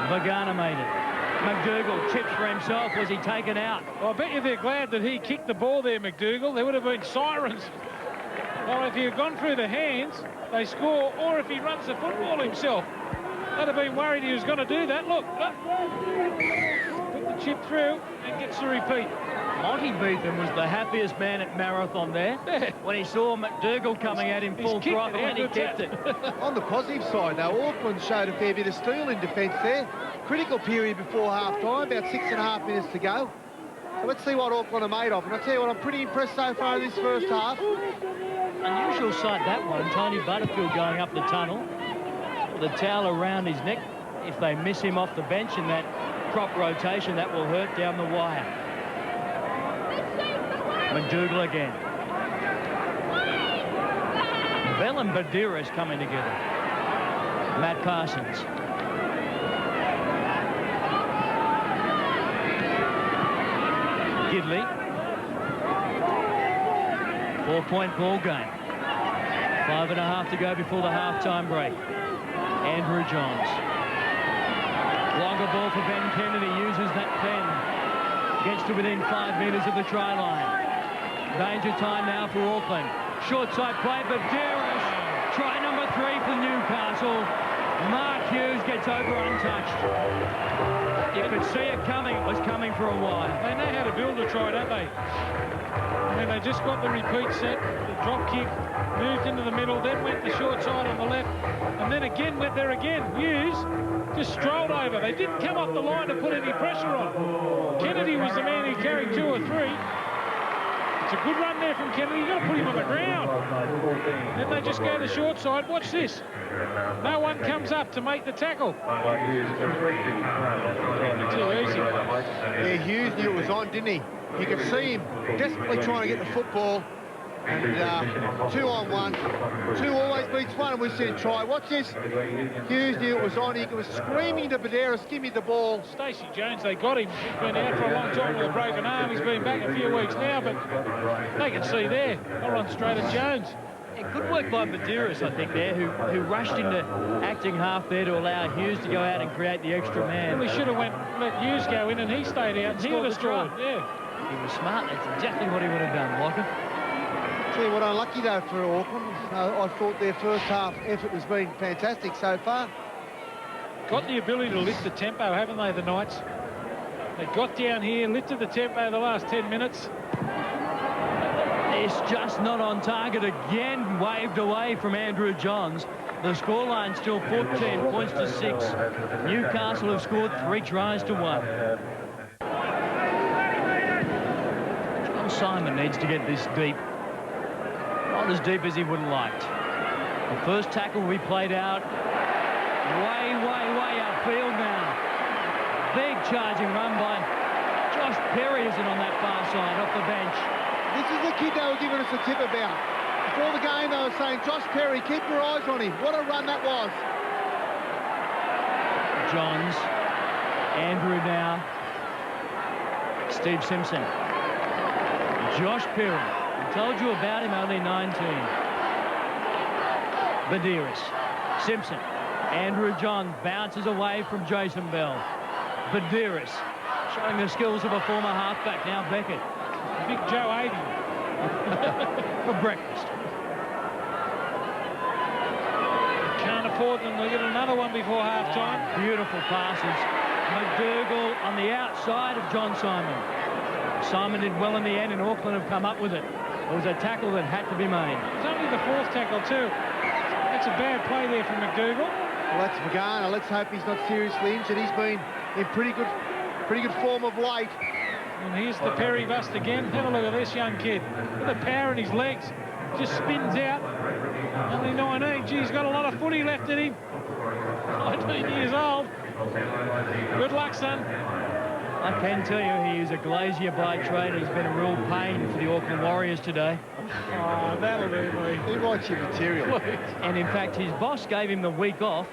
Vagana made it. McDougall chips for himself. Was he taken out? Well, I bet you they're glad that he kicked the ball there, McDougall. There would have been sirens. Well, if he had gone through the hands, they score, or if he runs the football himself. They'd have been worried he was going to do that. Look. Put the chip through and gets the repeat. Monty Beetham was the happiest man at Marathon there when he saw McDougall coming at him full throttle and he kicked it. On the positive side, though, Auckland showed a fair bit of steel in defence there. Critical period before half-time, about 6.5 minutes to go. So let's see what Auckland are made of. And I'll tell you what, I'm pretty impressed so far in this first half. Unusual sight, that one. Tony Butterfield going up the tunnel. The towel around his neck. If they miss him off the bench in that prop rotation, that will hurt down the wire. McDougall again. Bell and Badiris coming together. Matt Parsons. Gidley. 4-point ball game. 5.5 to go before the halftime break. Andrew Johns. Longer ball for Ben Kennedy. Uses that pen. Gets to within 5 metres of the try line. Danger time now for Auckland. Short side play, but Badiris. Try number 3 for Newcastle. Mark Hughes gets over untouched. You could see it coming. It was coming for a while. They know how to build a try, don't they? I mean, they just got the repeat set, the drop kick, moved into the middle, then went the short side on the left, and then again went there again. Hughes just strolled over. They didn't come up the line to put any pressure on. Kennedy was the man who carried 2 or 3. It's a good run there from Kennedy. You've got to put him on the ground. Then they just go to the short side. Watch this. No one comes up to make the tackle. Too easy. Yeah, Hughes knew it was on, didn't he? You could see him desperately trying to get the football. And 2-on-1. 2 always beats 1, and we've seen it try. Watch this. Hughes knew it was on. He was screaming to Badiris, give me the ball. Stacey Jones, they got him. He's been out for a long time with a broken arm. He's been back a few weeks now, but they can see there. They'll run straight at Jones. Yeah, good work by Badiris, I think, there, who rushed into acting half there to allow Hughes to go out and create the extra man. And we should have let Hughes go in, and he stayed out. And he would have scored. Yeah. He was smart. That's exactly what he would have done, Walker. Tell you what, unlucky though for Auckland. I thought their first half effort has been fantastic so far. Got the ability to lift the tempo, haven't they, the Knights? They got down here, lifted the tempo the last 10 minutes. It's just not on target again, waved away from Andrew Johns. The scoreline still 14 points to 6. Newcastle have scored 3 tries to 1. John Simon needs to get this deep. Not as deep as he would have liked. The first tackle will be played out way upfield now. Big charging run by Josh Perry isn't on that far side off the bench. This is the kid they were giving us a tip about. Before the game, they were saying, Josh Perry, keep your eyes on him. What a run that was. Johns. Andrew now. Steve Simpson. Josh Perry. I told you about him, only 19. Badiris. Simpson. Andrew Johns bounces away from Jason Bell. Badiris showing the skills of a former halfback, now Beckett. Big Joe Aiden. For breakfast. Can't afford them. They'll get another one before half-time. Beautiful passes. McDougall on the outside of John Simon. Simon did well in the end, and Auckland have come up with it. It was a tackle that had to be made. It was only the 4th tackle too. They That's a bad play there from McDougall. Well, that's Vagana. Let's hope he's not seriously injured. He's been in pretty good form of late. And here's the Perry bust again. Have a look at this young kid. Look at the power in his legs. Just spins out. Only 19. Gee, he's got a lot of footy left in him. 19 years old. Good luck, son. I can tell you he is a glazier by trade. He's been a real pain for the Auckland Warriors today. Oh, that'll do me. He writes your material. And in fact, his boss gave him the week off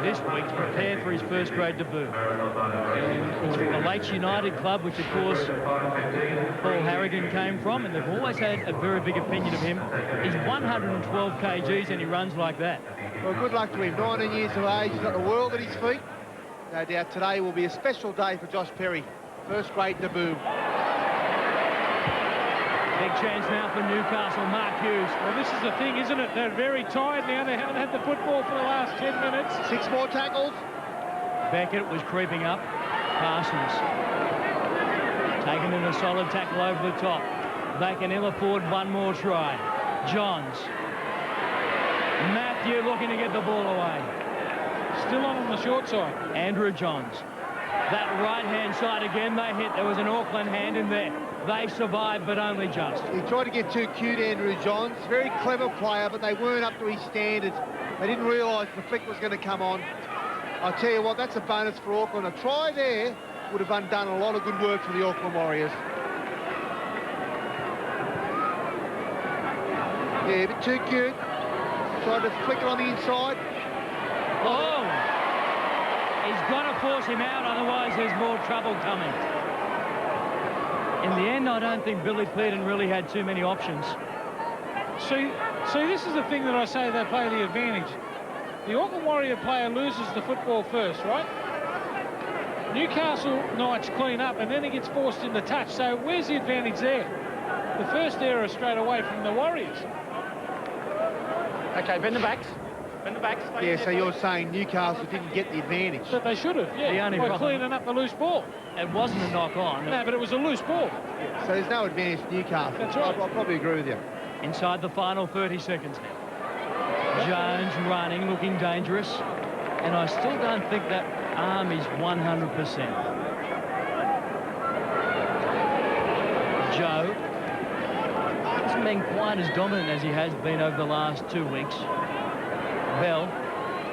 this week to prepare for his first grade debut. And he's from the Lakes United club, which of course Paul Harrigan came from, and they've always had a very big opinion of him. He's 112 kgs and he runs like that. Well, good luck to him. 19 years of age. He's got the world at his feet. No doubt today will be a special day for Josh Perry. First grade debut. Big chance now for Newcastle. Mark Hughes. Well, this is the thing, isn't it? They're very tired now. They haven't had the football for the last 10 minutes. 6 more tackles. Beckett was creeping up. Parsons. Taken in a solid tackle over the top. They can ill afford one more try. Johns. Matthew looking to get the ball away. Still on the short side. Andrew Johns. That right-hand side again, they hit. There was an Auckland hand in there. They survived, but only just. He tried to get too cute, Andrew Johns. Very clever player, but they weren't up to his standards. They didn't realise the flick was going to come on. I'll tell you what, that's a bonus for Auckland. A try there would have undone a lot of good work for the Auckland Warriors. Yeah, a bit too cute. Tried to flick it on the inside. Oh! He's got to force him out, otherwise there's more trouble coming. In the end, I don't think Billy Peden really had too many options. See, this is the thing that I say they play the advantage. The Auckland Warrior player loses the football first, right? Newcastle Knights clean up and then he gets forced into touch. So where's the advantage there? The first error straight away from the Warriors. Okay, bend the backs. Bend the backs. Yeah, so you're saying Newcastle didn't get the advantage. But they should have, yeah, by cleaning up the loose ball. It wasn't a knock-on. No, but it was a loose ball. So there's no advantage to Newcastle. That's right. I'll probably agree with you. Inside the final 30 seconds now. Jones running, looking dangerous. And I still don't think that arm is 100%. Joe hasn't been quite as dominant as he has been over the last 2 weeks. Bell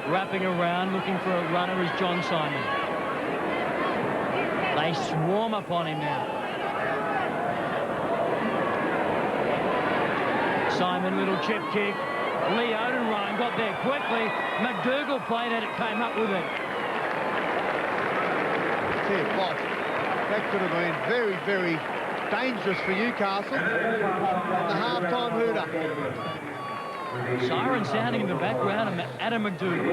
wrapping around, looking for a runner is John Simon. They swarm upon him now. Simon, little chip kick. Lee Odenryan got there quickly. McDougall played it, it came up with it. Tell you what, that could have been very, very dangerous for Newcastle. The half-time hooter. Siren sounding in the background, and Adam McDougall,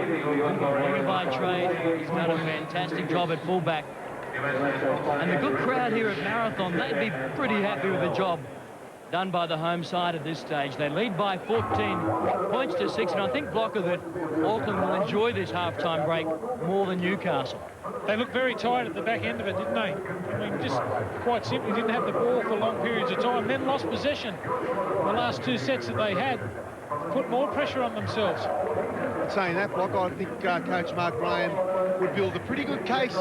winger by trade, he's done a fantastic job at fullback. And the good crowd here at Marathon, they'd be pretty happy with the job done by the home side at this stage. They lead by 14 points to 6, and I think, Blocker, that Auckland will enjoy this half-time break more than Newcastle. They looked very tired at the back end of it, didn't they? I mean, just quite simply didn't have the ball for long periods of time, then lost possession. The last 2 sets that they had put more pressure on themselves. Saying that, Block, I think Coach Mark Graham would build a pretty good case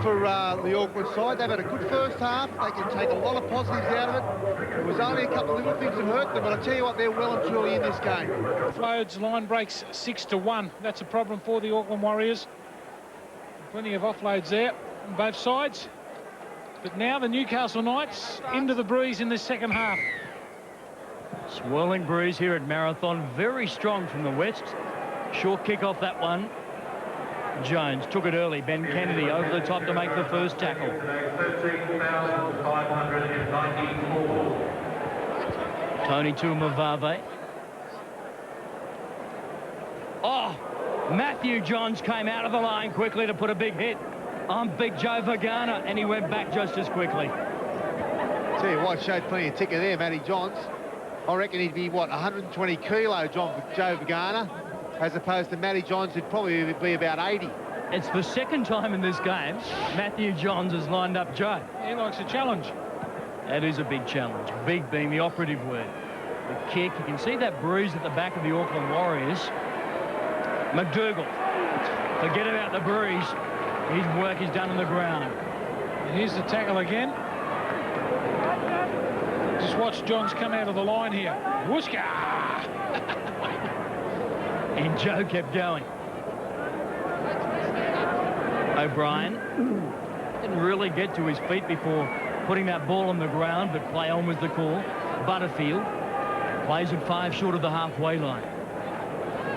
for the Auckland side. They've had a good first half. They can take a lot of positives out of it. There was only a couple of little things that hurt them, but I tell you what, they're well and truly in this game. Offloads, line breaks 6-1. That's a problem for the Auckland Warriors. Plenty of offloads there on both sides. But now the Newcastle Knights into the breeze in this second half. Swirling breeze here at Marathon, very strong from the west. Short kick off that one. Jones took it early. Ben Kennedy over the top to make the first tackle. Tony Tuamavave. Oh, Matthew Johns came out of the line quickly to put a big hit on Big Joe Vagana, and he went back just as quickly. Tell you what, showed plenty of ticker there, Matty Johns. I reckon he'd be, what, 120 kilo, Joe Vagana, as opposed to Matty Johns, who'd probably be about 80. It's the second time in this game Matthew Johns has lined up Joe. He likes a challenge. That is a big challenge, big being the operative word. The kick, you can see that bruise at the back of the Auckland Warriors. McDougall, forget about the bruise. His work is done on the ground. Here's the tackle again. Just watch Johns come out of the line here. Whooshka! And Joe kept going. O'Brien didn't really get to his feet before putting that ball on the ground, but play on was the call. Butterfield plays it 5 short of the halfway line.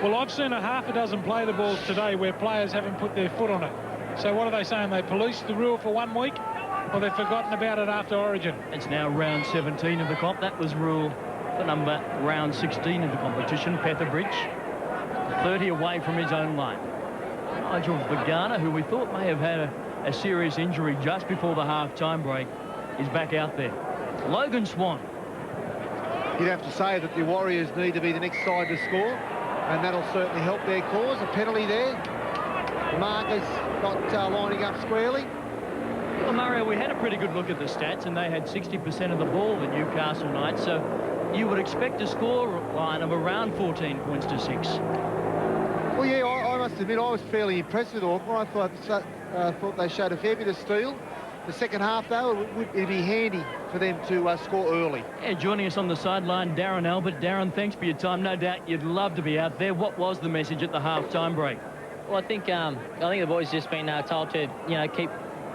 Well, I've seen a half a dozen play the balls today where players haven't put their foot on it. So what are they saying? They policed the rule for 1 week, or they've forgotten about it after Origin? It's now round 17 of the comp. That was rule for number round 16 of the competition. Petherbridge, 30 away from his own line. Nigel Vagana, who we thought may have had a serious injury just before the half-time break, is back out there. Logan Swan. You'd have to say that the Warriors need to be the next side to score, and that'll certainly help their cause. A penalty there. The markers not lining up squarely. Well, Mario, we had a pretty good look at the stats, and they had 60% of the ball, the Newcastle Knights, so you would expect a score line of around 14 points to 6. Well, yeah, I must admit I was fairly impressed with Auckland. I thought they showed a fair bit of steel. The second half, though, it'd be handy for them to score early. Yeah, joining us on the sideline, Darren Albert. Darren, thanks for your time. No doubt you'd love to be out there. What was the message at the half-time break? Well, I think the boys just been told to,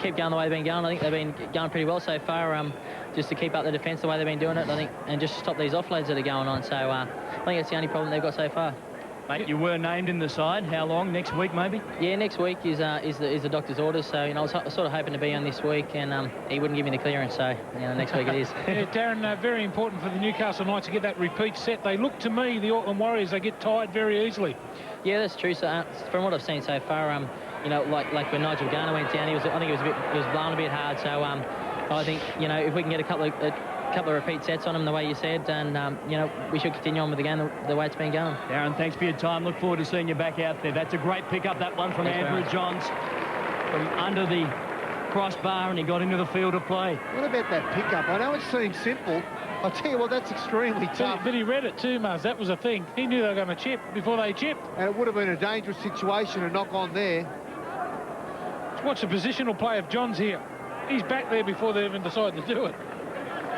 keep going the way they've been going. I think they've been going pretty well so far, just to keep up the defence the way they've been doing it, I think, and just stop these offloads that are going on. So I think that's the only problem they've got so far. Mate, you were named in the side. How long? Next week, maybe? Yeah, next week is the doctor's orders. So, I was sort of hoping to be on this week, and he wouldn't give me the clearance. So, next week it is. Yeah, Darren, very important for the Newcastle Knights to get that repeat set. They look to me, the Auckland Warriors, they get tired very easily. Yeah, that's true. So, from what I've seen so far, like when Nigel Garner went down, I think it was blown a bit hard. So, I think if we can get a couple of repeat sets on them the way you said, and we should continue on with the game the way it's been going. Darren, thanks for your time. Look forward to seeing you back out there. That's a great pickup, that one from Andrew Johns from under the crossbar, and he got into the field of play. What about that pickup? I know it seems simple. I'll tell you what, that's extremely tough. But he read it too, Muzz. That was a thing. He knew they were going to chip before they chipped. And it would have been a dangerous situation to knock on there. Let's watch the positional play of Johns here. He's back there before they even decided to do it.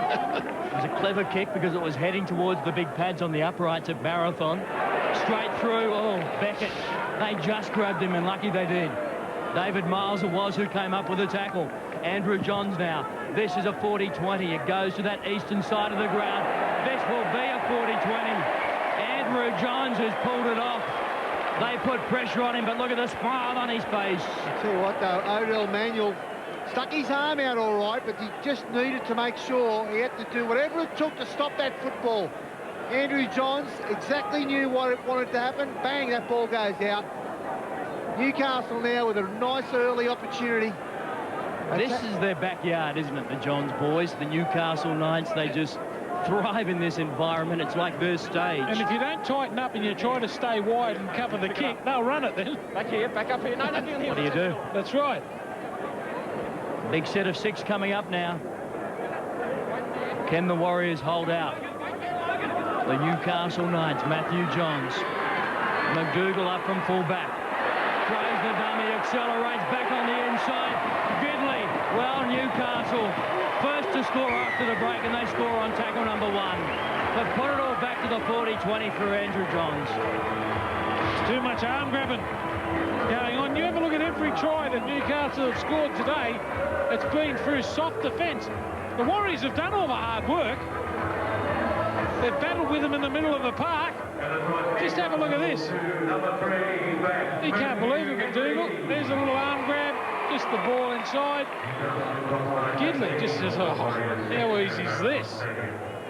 It was a clever kick because it was heading towards the big pads on the uprights at Marathon. Straight through. Oh, Beckett. They just grabbed him, and lucky they did. David Miles it was who came up with the tackle. Andrew Johns now. This is a 40-20. It goes to that eastern side of the ground. This will be a 40-20. Andrew Johns has pulled it off. They put pressure on him, but look at the smile on his face. I'll tell you what, though, Odell Manuel stuck his arm out all right, but he just needed to make sure he had to do whatever it took to stop that football. Andrew Johns exactly knew what it wanted to happen. Bang, that ball goes out. Newcastle now with a nice early opportunity. This is their backyard, isn't it, the Johns boys? The Newcastle Knights, they just thrive in this environment. It's like their stage. And if you don't tighten up and you try to stay wide and cover the kick, they'll run it then. Back here, back up here. No, What do you do? That's right. Big set of 6 coming up now. Can the Warriors hold out? The Newcastle Knights, Matthew Johns. McDougall up from full-back. Throws the dummy, accelerates back on the inside. Gidley, well, Newcastle first to score after the break, and they score on tackle number 1. But put it all back to the 40-20 through Andrew Johns. It's too much arm grabbing going on. You have a look at every try that Newcastle have scored today. It's been through soft defence. The Warriors have done all the hard work. They've battled with them in the middle of the park. Just have a look at this. You can't believe it, McDougall. There's a little arm grab, just the ball inside. Gidley just says, oh, how easy is this?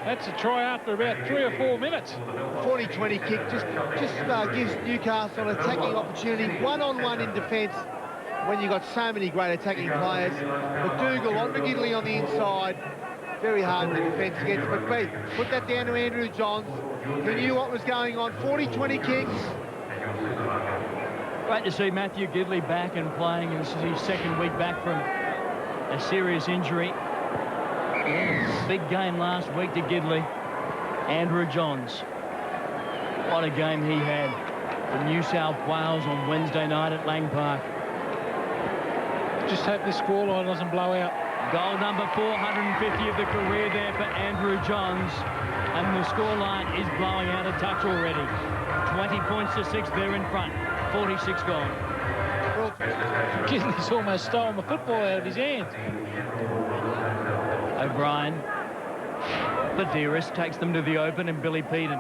That's a try after about 3 or 4 minutes. 40-20 kick just gives Newcastle an attacking opportunity, one-on-one in defence, when you've got so many great attacking players. McDougall on Gidley on the inside. Very hard in the defence against McBeat. Put that down to Andrew Johns. He knew what was going on. 40-20 kicks. Great to see Matthew Gidley back and playing. This is his second week back from a serious injury. Yeah, big game last week to Gidley. Andrew Johns. What a game he had for New South Wales on Wednesday night at Lang Park. Just hope this scoreline doesn't blow out. Goal number 450 of the career there for Andrew Johns. And the scoreline is blowing out a touch already. 20 points to 6 there in front. 46 gone. He's almost stolen the football out of his hands. O'Brien. Badiris takes them to the open, and Billy Peden.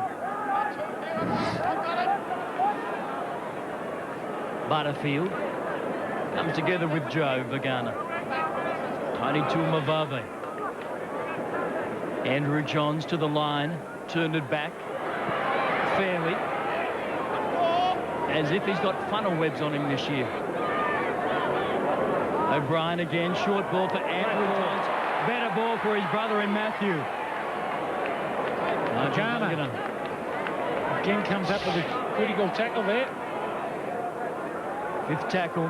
Butterfield comes together with Joe Vagana. Tony Tuamavave. Andrew Johns to the line, turned it back fairly, as if he's got funnel webs on him this year. O'Brien again, short ball for Andrew Johns. Better ball for his brother in Matthew. Vagana again comes up with a critical tackle there. 5th tackle.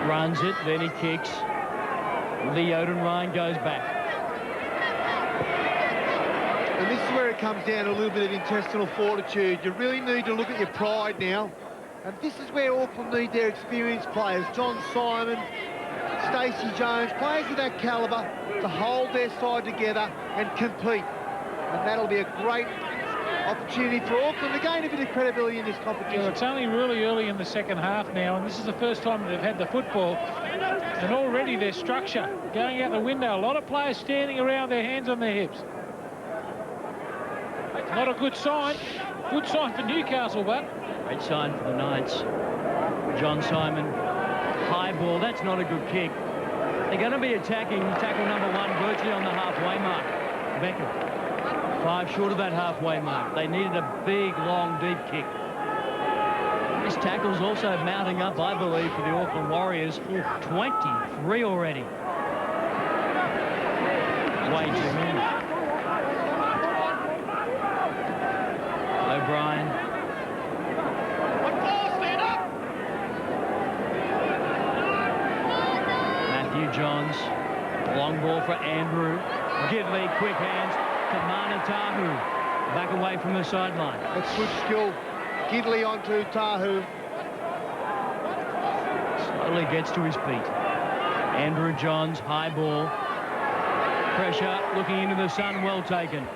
Runs it, then he kicks. Leo Ryan goes back. And this is where it comes down to a little bit of intestinal fortitude. You really need to look at your pride now. And this is where Auckland need their experienced players. John Simon, Stacey Jones, players of that calibre to hold their side together and compete. And that'll be a great opportunity for Auckland to gain a bit of credibility in this competition. Well, it's only really early in the second half now, and this is the first time they've had the football. And already their structure going out the window. A lot of players standing around, their hands on their hips. Not a good sign. Good sign for Newcastle, but Great sign for the Knights. John Simon, high ball. That's not a good kick. They're going to be attacking tackle number 1 virtually on the halfway mark. Beckett, 5 short of that halfway mark. They needed a big, long, deep kick. This tackle's also mounting up, I believe, for the Auckland Warriors. 23 already. Way too many. O'Brien. Matthew Johns. Long ball for Andrew. Gidley, quick hands. Kamana Tahu. Back away from the sideline. That's good skill. Gidley onto Tahu. Slowly gets to his feet. Andrew Johns, high ball. Pressure, looking into the sun, well taken.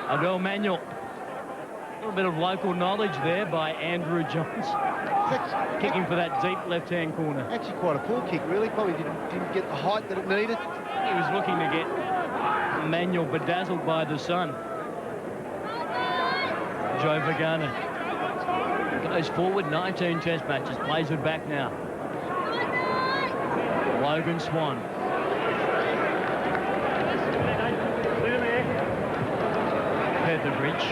Adel Manuel. A little bit of local knowledge there by Andrew Johns. Kicking for that deep left-hand corner. Actually quite a poor kick, really. Probably didn't get the height that it needed. He was looking to get Manuel bedazzled by the sun. Joe Vagana goes forward, 19 test matches, plays it back now. Logan Swan. Featherbridge.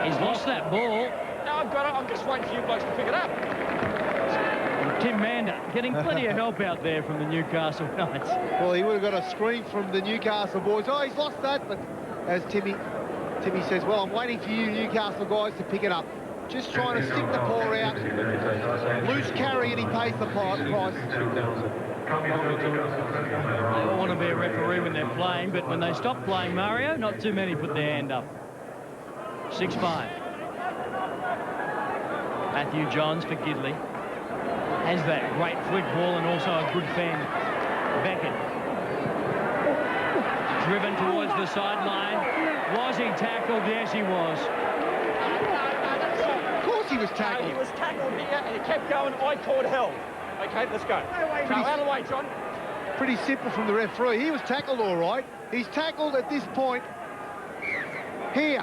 He's lost that ball. No, I've got it. I'm just waiting for you blokes to pick it up. And Tim Mander getting plenty of help out there from the Newcastle Knights. Well, he would have got a scream from the Newcastle boys. Oh, he's lost that. But as Timmy says, well, I'm waiting for you Newcastle guys to pick it up. Just trying to stick the paw out. Loose carry and he pays the price. They all want to be a referee when they're playing, but when they stop playing, Mario, not too many put their hand up. 6-5. Matthew Johns for Gidley. Has that great flick ball and also a good fend. Beckett. Driven towards the sideline. Was he tackled? Yes, he was. Of course he was tackled. No, he was tackled here and he kept going. I called held. Okay, let's go. So out of the way, John. Pretty simple from the referee. He was tackled all right. He's tackled at this point here.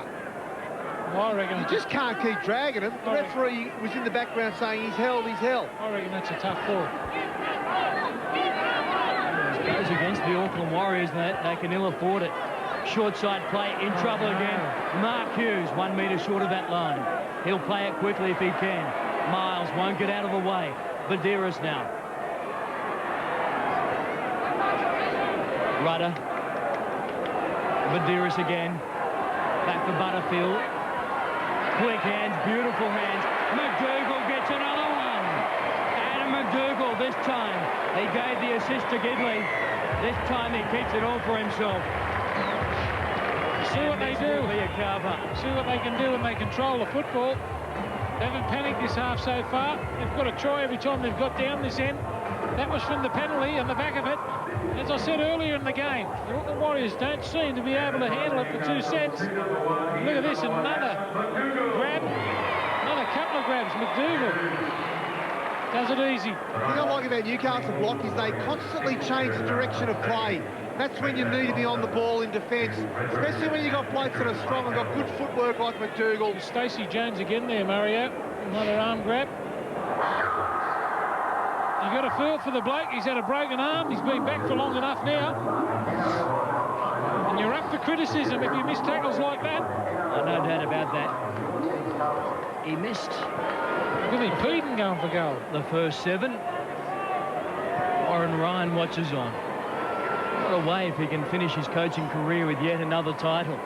I reckon You just can't keep dragging him. The referee was in the background saying he's held, he's held. I reckon that's a tough ball. Goes against the Auckland Warriors, and they can ill afford it. Short side play, in trouble again. Mark Hughes, 1 metre short of that line. He'll play it quickly if he can. Miles won't get out of the way. Badiris now. Rudder. Badiris again. Back for Butterfield. Quick hands, beautiful hands. McDougall gets another one. Adam McDougall this time. He gave the assist to Gidley. This time he keeps it all for himself. See what they do. Be a cover. See what they can do when they control the football. They haven't panicked this half so far. They've got a try every time they've got down this end. That was from the penalty on the back of it. As I said earlier in the game, the Auckland Warriors don't seem to be able to handle it for 2 sets. Look at this, another grab. Another couple of grabs. McDougall does it easy. What I like about Newcastle block is they constantly change the direction of play. That's when you need to be on the ball in defence, especially when you've got blokes that are strong and got good footwork like McDougall. Stacey Jones again there, Mario. Another arm grab. You got a feel for the bloke. He's had a broken arm. He's been back for long enough now. And you're up for criticism if you miss tackles like that. No doubt about that. He missed. Look at him, Peden going for goal. The first 7. Warren Ryan watches on. What a way if he can finish his coaching career with yet another title.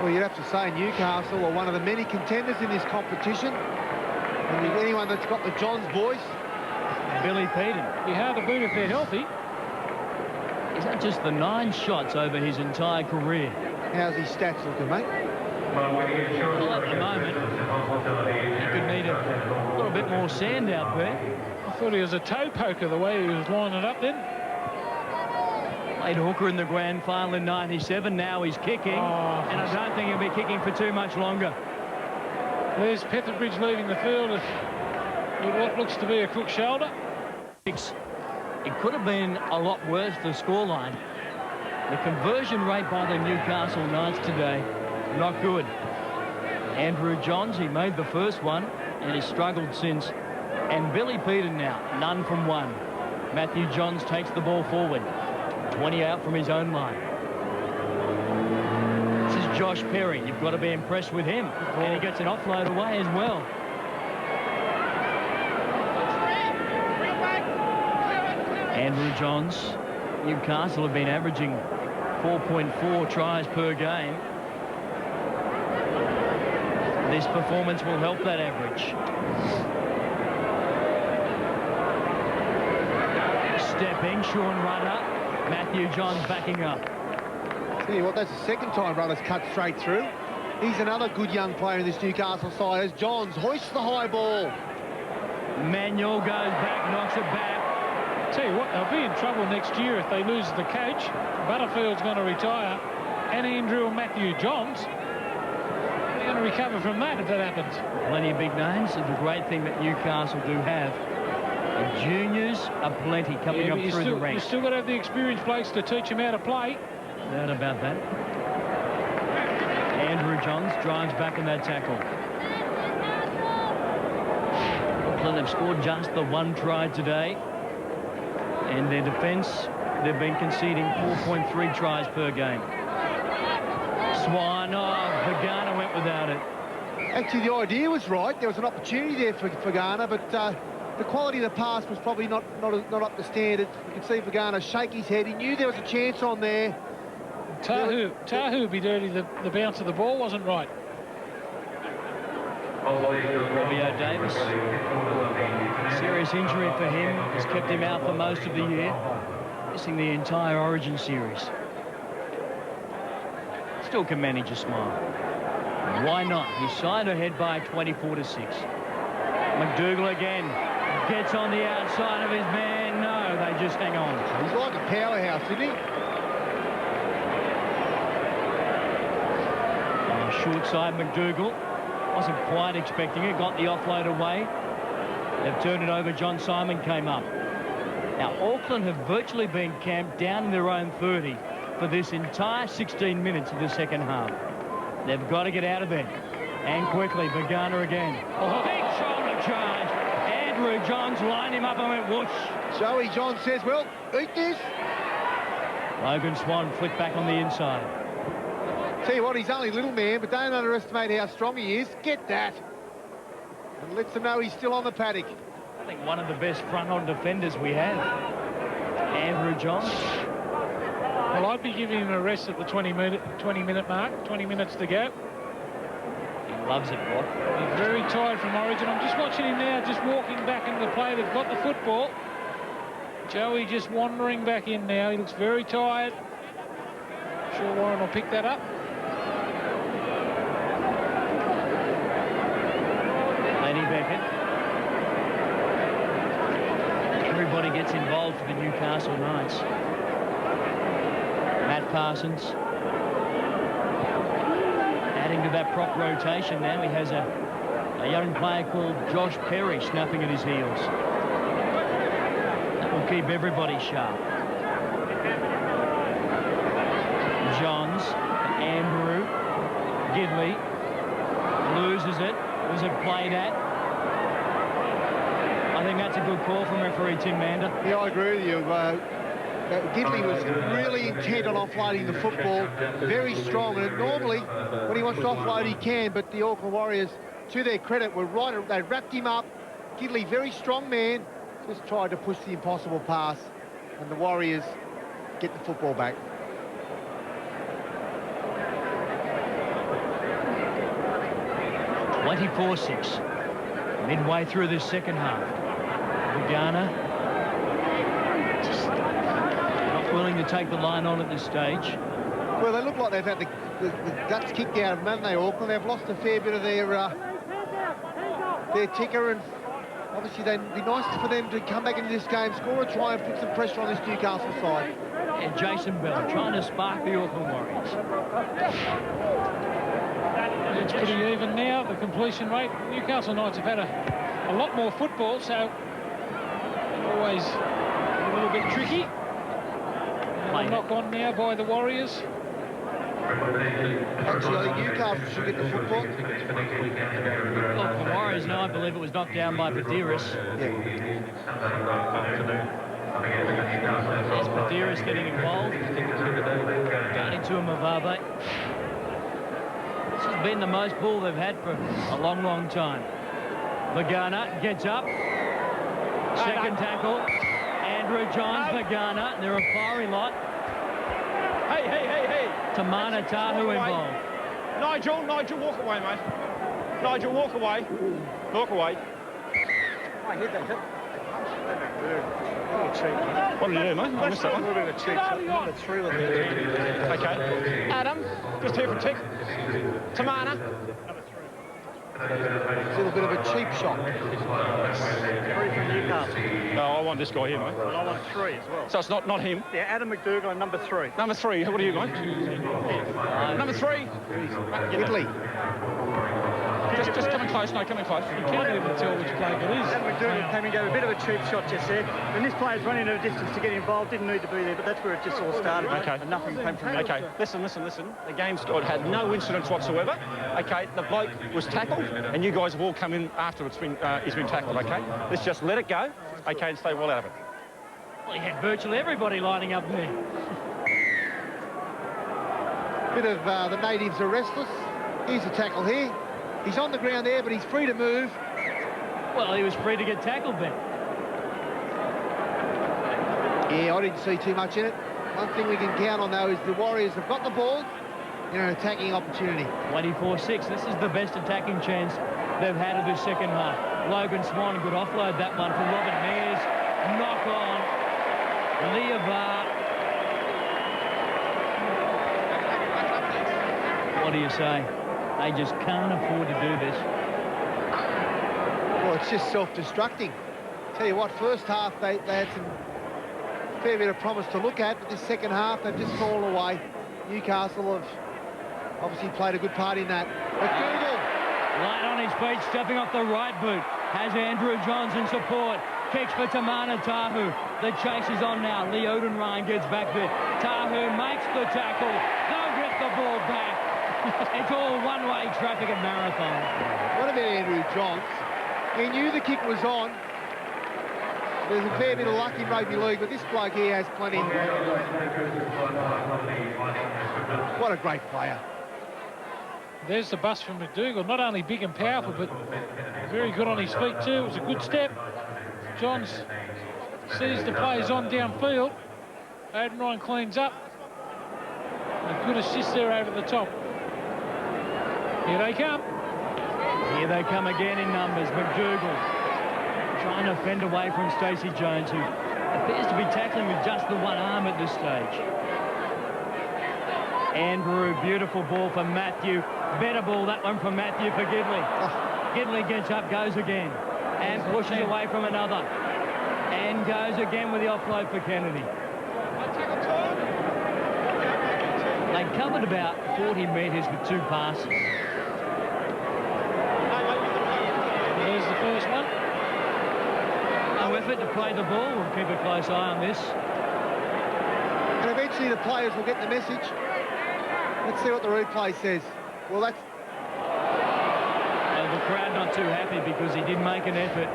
Well, you'd have to say Newcastle are one of the many contenders in this competition. And anyone that's got the Johns boys. Billy Peden. Be hard to beat if they're healthy. Is that just the 9 shots over his entire career? How's his stats looking, mate? Well, at the moment, he could need a little bit more sand out there. I thought he was a toe poker the way he was lining it up then. Played hooker in the grand final in '97. Now he's kicking, and I don't think he'll be kicking for too much longer. There's Petherbridge leaving the field with what looks to be a crook shoulder. It could have been a lot worse, the scoreline. The conversion rate by the Newcastle Knights today, not good. Andrew Johns, he made the first one, and he's struggled since. And Billy Peden now, none from 1. Matthew Johns takes the ball forward. 20 out from his own line. This is Josh Perry. You've got to be impressed with him. And he gets an offload away as well. Andrew Johns. Newcastle have been averaging 4.4 tries per game. This performance will help that average. Stepping, Sean Rudder. Matthew Johns backing up. Tell you what, that's the second time Rudder's cut straight through. He's another good young player in this Newcastle side as Johns hoists the high ball. Manuel goes back, knocks it back. Tell you what, they'll be in trouble next year if they lose the coach. Butterfield's going to retire, and Andrew and Matthew Johns. They're going to recover from that if that happens. Plenty of big names. It's a great thing that Newcastle do have. The juniors are plenty coming up through the ranks. You still got to have the experienced blokes to teach them how to play. No doubt about that. Andrew Johns drives back in that tackle. Auckland have scored just the 1 try today. And their defence, they've been conceding 4.3 tries per game. Swan, Pagana went without it. Actually, the idea was right. There was an opportunity there for Pagana, but the quality of the pass was probably not up to standard. You can see Pagana shake his head. He knew there was a chance on there. Tahu would be dirty. The bounce of the ball wasn't right. Robbio Davis. Serious injury for him has kept him out for most of the year, missing the entire Origin series. Still can manage a smile. Why not? He's side ahead by 24-6. McDougall again gets on the outside of his man. No, they just hang on. He's like a powerhouse, isn't he? Short side McDougall. Wasn't quite expecting it. Got the offload away. They've turned it over. John Simon came up. Now, Auckland have virtually been camped down in their own 30 for this entire 16 minutes of the second half. They've got to get out of there. And quickly, Pagana again. Big shoulder charge. Andrew Johns lined him up and went whoosh. Joey Johns says, well, eat this. Logan Swan flicked back on the inside. Tell you what, he's only a little man, but don't underestimate how strong he is. Get that. And lets them know he's still on the paddock. I think one of the best front-on defenders we have. Andrew Johns. Well, I'd be giving him a rest at the 20-minute mark. 20 minutes to go. He loves it, Bob. He's very tired from Origin. I'm just watching him now, just walking back into the play. They've got the football. Joey just wandering back in now. He looks very tired. Sure Warren will pick that up. Lady Beckett. Everybody gets involved for the Newcastle Knights. Matt Parsons adding to that prop rotation now. He has a young player called Josh Perry snapping at his heels. That will keep everybody sharp. Johns, Andrew, Gidley loses it. Was it played at? I think that's a good call from referee Tim Mander. Yeah, I agree with you. Gidley was really intent on offloading the football, very strong, and normally when he wants to offload he can, but the Auckland Warriors, to their credit, were right. They wrapped him up. Gidley, very strong man, just tried to push the impossible pass, and the Warriors get the football back. (24-6) midway through this second half. Ghana just not willing to take the line on at this stage. Well, they look like they've had the guts kicked out of them, haven't they, Auckland? They've lost a fair bit of their ticker, and obviously they'd be nice for them to come back into this game, score a try, and put some pressure on this Newcastle side. And Jason Bell trying to spark the Auckland Warriors. It's pretty even now, the completion rate. Newcastle Knights have had a lot more football, so always a little bit tricky. A knock on now by the Warriors. Actually, I think Newcastle should get the football. Look, the Warriors now, I believe it was knocked down by Badiris. There's Badiris getting involved. Going to a Mavabe. This has been the most ball they've had for a long, long time. Magana gets up. Second tackle. Andrew Johns, Magana. They're a fiery lot. Hey. Tamana Tahu involved. Nigel, walk away, mate. Nigel, walk away. Walk away. I hit that hit. What did you do, mate? I missed that one. A little bit of a cheap shot. Number 3 with it. Okay. Adam, just here for tick. Tamana. It's a little bit of a cheap shot. 3 from Newcastle. No, I want this guy here, mate. And I want 3 as well. So it's not him? Yeah, Adam McDougall and number 3. Number 3, what are you, mate? Number 3. Gidley. Just coming close, no, coming close. You can't even tell which play it is. Adam McDougall came and gave a bit of a cheap shot just there. And this player's running at a distance to get involved, didn't need to be there, but that's where it just all started. Okay. And nothing came from there. Okay, listen. The game's had no incidents whatsoever. Okay, the bloke was tackled, and you guys have all come in after he's been tackled, okay? Let's just let it go, okay, and stay well out of it. Well, he had virtually everybody lining up there. Bit of the natives are restless. Here's a tackle here. He's on the ground there, but he's free to move. Well, he was free to get tackled then. Yeah, I didn't see too much in it. One thing we can count on, though, is the Warriors have got the ball in an attacking opportunity. 24-6. This is the best attacking chance they've had of this second half. Logan Swan could offload that one for Robert Mears. Knock on. Leavar. What do you say? They just can't afford to do this. Well, it's just self-destructing. Tell you what, first half they had some fair bit of promise to look at, but this second half they've just fallen away. Newcastle have obviously played a good part in that. McDougall. Light on his feet, stepping off the right boot. Has Andrew Johns in support. Kicks for Tamana Tahu. The chase is on now. Lee Odenryan gets back there. Tahu makes the tackle. They'll get the ball back. It's all one-way traffic at Marathon. What about Andrew Johns? He knew the kick was on. There's a fair bit of luck in rugby league, but this bloke here has plenty. What a great player. There's the bust from McDougall. Not only big and powerful, but very good on his feet too. It was a good step. Johns sees the players on downfield. Odenryan cleans up. A good assist there over the top. Here they come. Here they come again in numbers. McDougall trying to fend away from Stacey Jones, who Appears to be tackling with just the one arm at this stage. Andrew, beautiful ball for Matthew. Better ball, that one from Matthew for Gidley. Gidley gets up, goes again, and pushes away from another. And goes again with the offload for Kennedy. They covered about 40 metres with 2 passes. There's the first one. No effort to play the ball. We'll keep a close eye on this. And eventually the players will get the message. Let's see what the replay says. Well, that's... Well, the crowd not too happy because he did make an effort.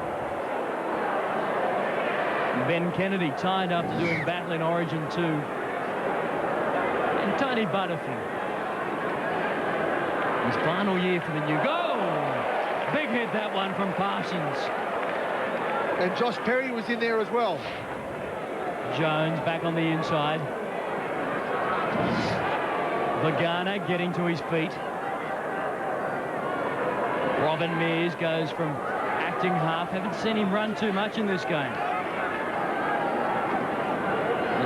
Ben Kennedy tied up to doing battle in Origin 2. And Tony Butterfield. His final year for the new goal. Big hit, that one from Parsons. And Josh Perry was in there as well. Jones back on the inside. Vagana getting to his feet. Robin Mears goes from acting half. Haven't seen him run too much in this game.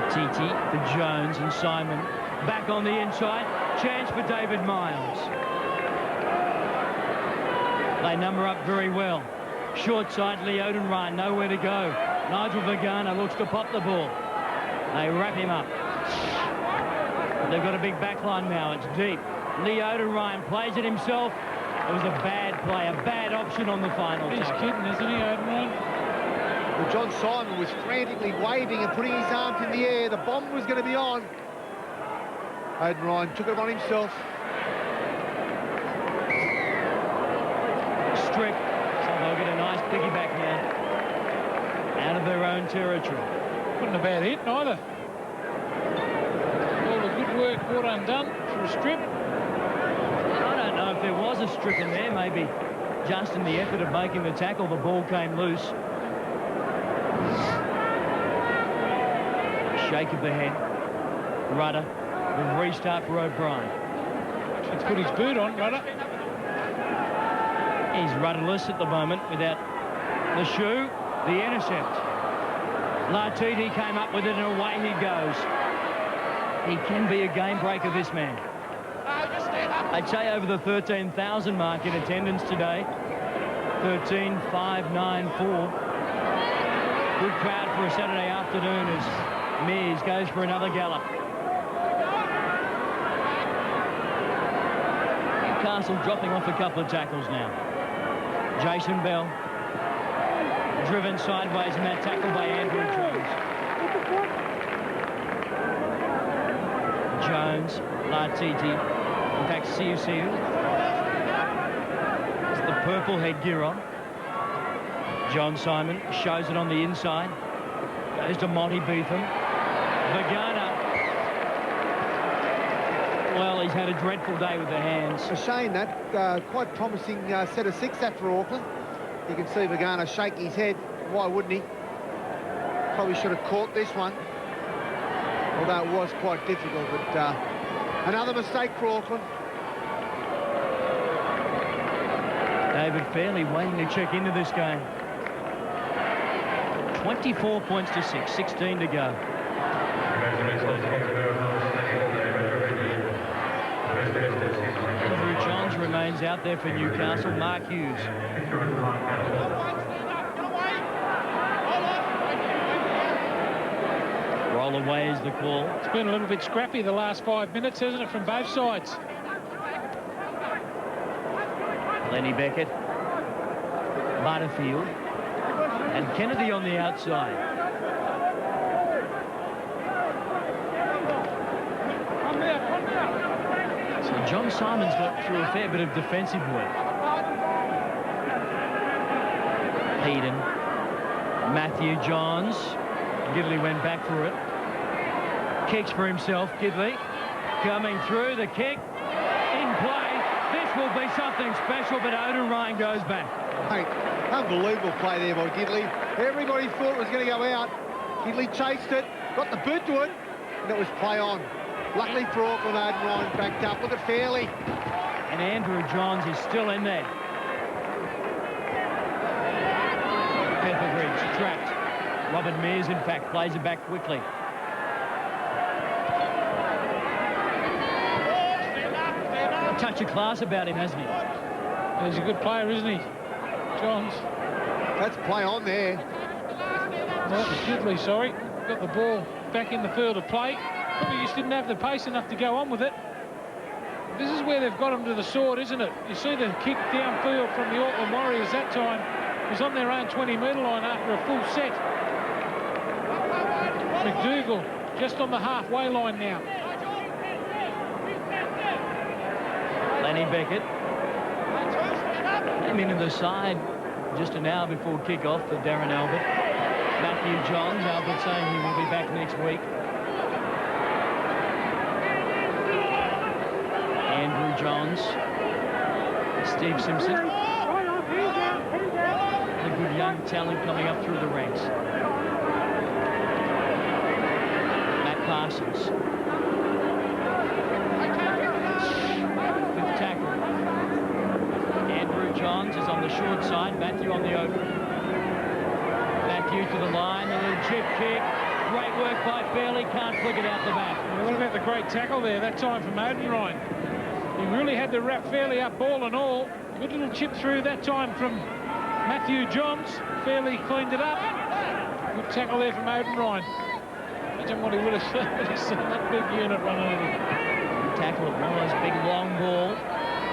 Titi for Jones and Simon. Back on the inside. Chance for David Miles. They number up very well. Short side, Leoden Ryan, nowhere to go. Nigel Vagana looks to pop the ball. They wrap him up. They've got a big back line now. It's deep. Leoden Ryan plays it himself. It was a bad play, a bad option on the final. He's kidding, isn't he, Oden Ryan? Well, John Simon was frantically waving and putting his arms in the air. The bomb was going to be on. Oden Ryan took it on himself. Strick. So they'll get a nice piggyback now. Out of their own territory. Wasn't a bad hit, neither. All the good work brought undone for a strip. I don't know if there was a strip in there. Maybe just in the effort of making the tackle, the ball came loose. Shake of the head. Rudder. The restart for O'Brien. He's put his boot on, Rudder. He's rudderless at the moment without the shoe. The intercept. Lartiti came up with it and away he goes. He can be a game breaker, this man. I'd say over the 13,000 mark in attendance today. 13,594. Good crowd for a Saturday afternoon as Mears goes for another gallop. Newcastle dropping off a couple of tackles now. Jason Bell. Driven sideways in that tackle by Andrew Jones. Jones, Lartiti. In fact, Siu Siu. It's the purple headgear on. John Simon shows it on the inside. Goes to Monty Beetham. Vagana. Well, he's had a dreadful day with the hands. A shame that. Quite promising set of 6 that for Auckland. You can see Vagana shake his head. Why wouldn't he? Probably should have caught this one. Although it was quite difficult, but another mistake for Auckland. David Fairley waiting to check into this game. 24 points to 6, 16 to go. Andrew Johns remains out there for Newcastle. Mark Hughes. Roll away is the call. It's been a little bit scrappy the last 5 minutes, hasn't it, from both sides? Lenny Beckett. Butterfield. And Kennedy on the outside. So John Simon's got through a fair bit of defensive work. Heaton. Matthew Johns. Gidley went back for it. Kicks for himself, Gidley. Coming through, the kick. In play. This will be something special, but Oden Ryan goes back. Hey, unbelievable play there by Gidley. Everybody thought it was going to go out. Gidley chased it, got the boot to it, and it was play on. Luckily for Auckland, Oden Ryan backed up. Look at Fairley. And Andrew Johns is still in there. Pepperidge trapped. Robert Mears, in fact, plays it back quickly. A touch of class about him, hasn't he? He's a good player, isn't he? Johns. That's play on there. That was Gidley, sorry. Got the ball back in the field of play. Probably just didn't have the pace enough to go on with it. This is where they've got him to the sword, isn't it? You see the kick downfield from the Auckland Warriors that time. Was on their own 20-metre line after a full set. McDougall just on the halfway line now. Lenny Beckett came into the side just an hour before kick-off for Darren Albert. Matthew Johns, Albert saying he will be back next week. Andrew Johns, Steve Simpson. A good young talent coming up through the ranks. Matt Parsons. Fifth tackle. Andrew Johns is on the short side, Matthew on the open. Matthew to the line, a little chip kick. Great work by Fairley, can't flick it out the back. What about the great tackle there that time from Odenrine? He really had to wrap Fairley up, ball and all. Good little chip through that time from Matthew Johns. Fairley cleaned it up. Good tackle there from Odenrine. Imagine what he would have said when he saw that big unit run over him. Good tackle at one of those big long ball,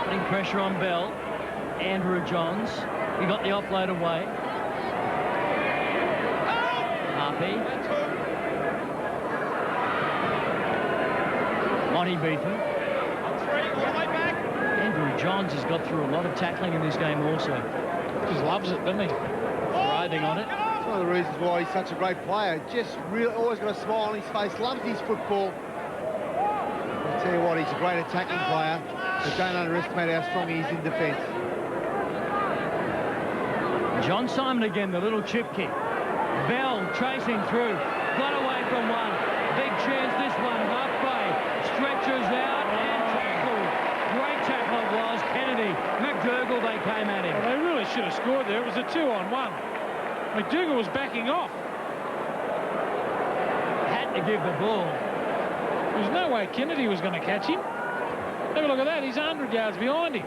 putting pressure on Bell. Andrew Johns, he got the offload away. Harpy. Monty Beetham. Andrew Johns has got through a lot of tackling in this game also. Just loves it, doesn't he? Thriving on it. It's one of the reasons why he's such a great player. Just really always got a smile on his face, loves his football. I'll tell you what, he's a great attacking player, but don't underestimate how strong he is in defence. John Simon again, the little chip kick. Bell chasing through, got away from one. Big chance this one, halfway. Stretches out and tackled. Great tackle it was. Kennedy, McDougall, they came at him. Well, they really should have scored there. It was a 2-on-1. McDougall was backing off. Had to give the ball. There was no way Kennedy was going to catch him. Have a look at that. He's 100 yards behind him.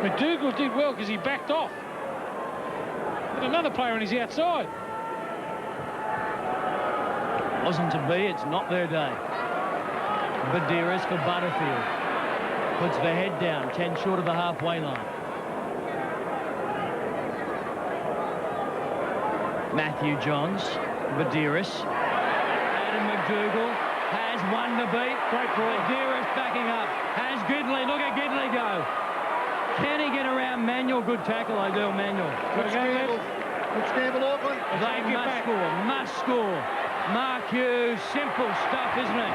McDougall did well because he backed off. But another player on his outside. Wasn't to be, it's not their day. Badiris for Butterfield. Puts the head down, 10 short of the halfway line. Matthew Johns, Badiris. Adam McDougall has one to beat. Great ball. Badiris backing up. Has Gidley, look at Gidley go. Can he get around Manuel? Good tackle, Odell Manuel. Good scramble, Auckland. They must score. Mark Hughes, simple stuff, isn't it?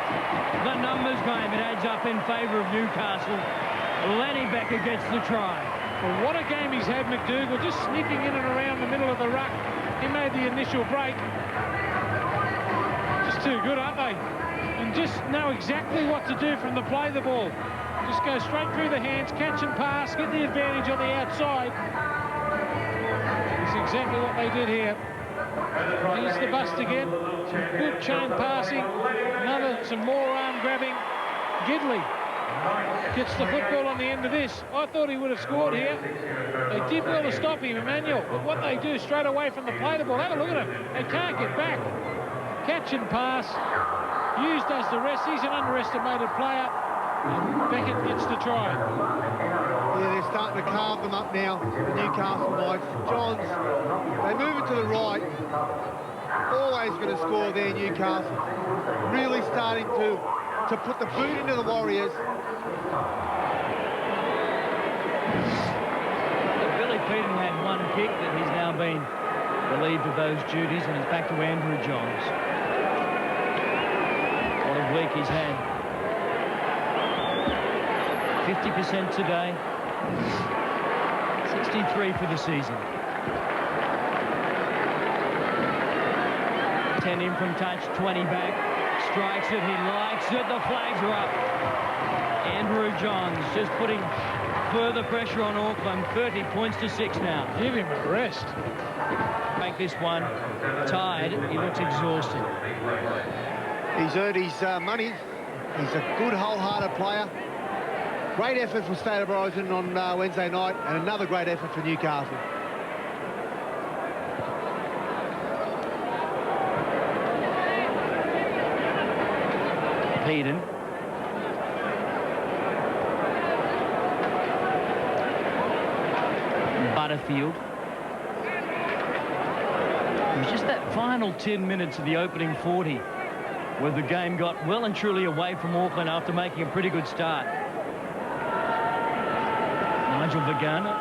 The numbers game, it adds up in favour of Newcastle. Lenny Becker gets the try. Well, what a game he's had, McDougall, just sniffing in and around the middle of the ruck. He made the initial break. Just too good, aren't they? And just know exactly what to do from the play the ball. Just go straight through the hands, catch and pass, get the advantage on the outside. That's exactly what they did here. Here's the bust again. Some good chain passing. Some more arm grabbing. Gidley gets the football on the end of this. I thought he would have scored here. They did well to stop him, Emmanuel. But what they do straight away from the play the ball, have a look at him. They can't get back. Catch and pass. Hughes does the rest. He's an underestimated player. And Beckett gets the try. Yeah, they're starting to carve them up now, the Newcastle Knights. Johns, they move it to the right. Always going to score there, Newcastle. Really starting to put the boot into the Warriors. Billy Peterson had one kick that he's now been relieved of those duties, and it's back to Andrew Johns. What a week he's had. 50% today, 63 for the season. 10 in from touch, 20 back, strikes it, he likes it, the flags are up. Andrew Johns just putting Further pressure on Auckland. 30 points to 6 now. Give him a rest. Make this one tied. He looks exhausted. He's earned his money. He's a good, wholehearted player. Great effort for State of Origin on Wednesday night, and another great effort for Newcastle. Heaton. Butterfield. It was just that final 10 minutes of the opening 40 where the game got well and truly away from Auckland after making a pretty good start. Nigel Vagana.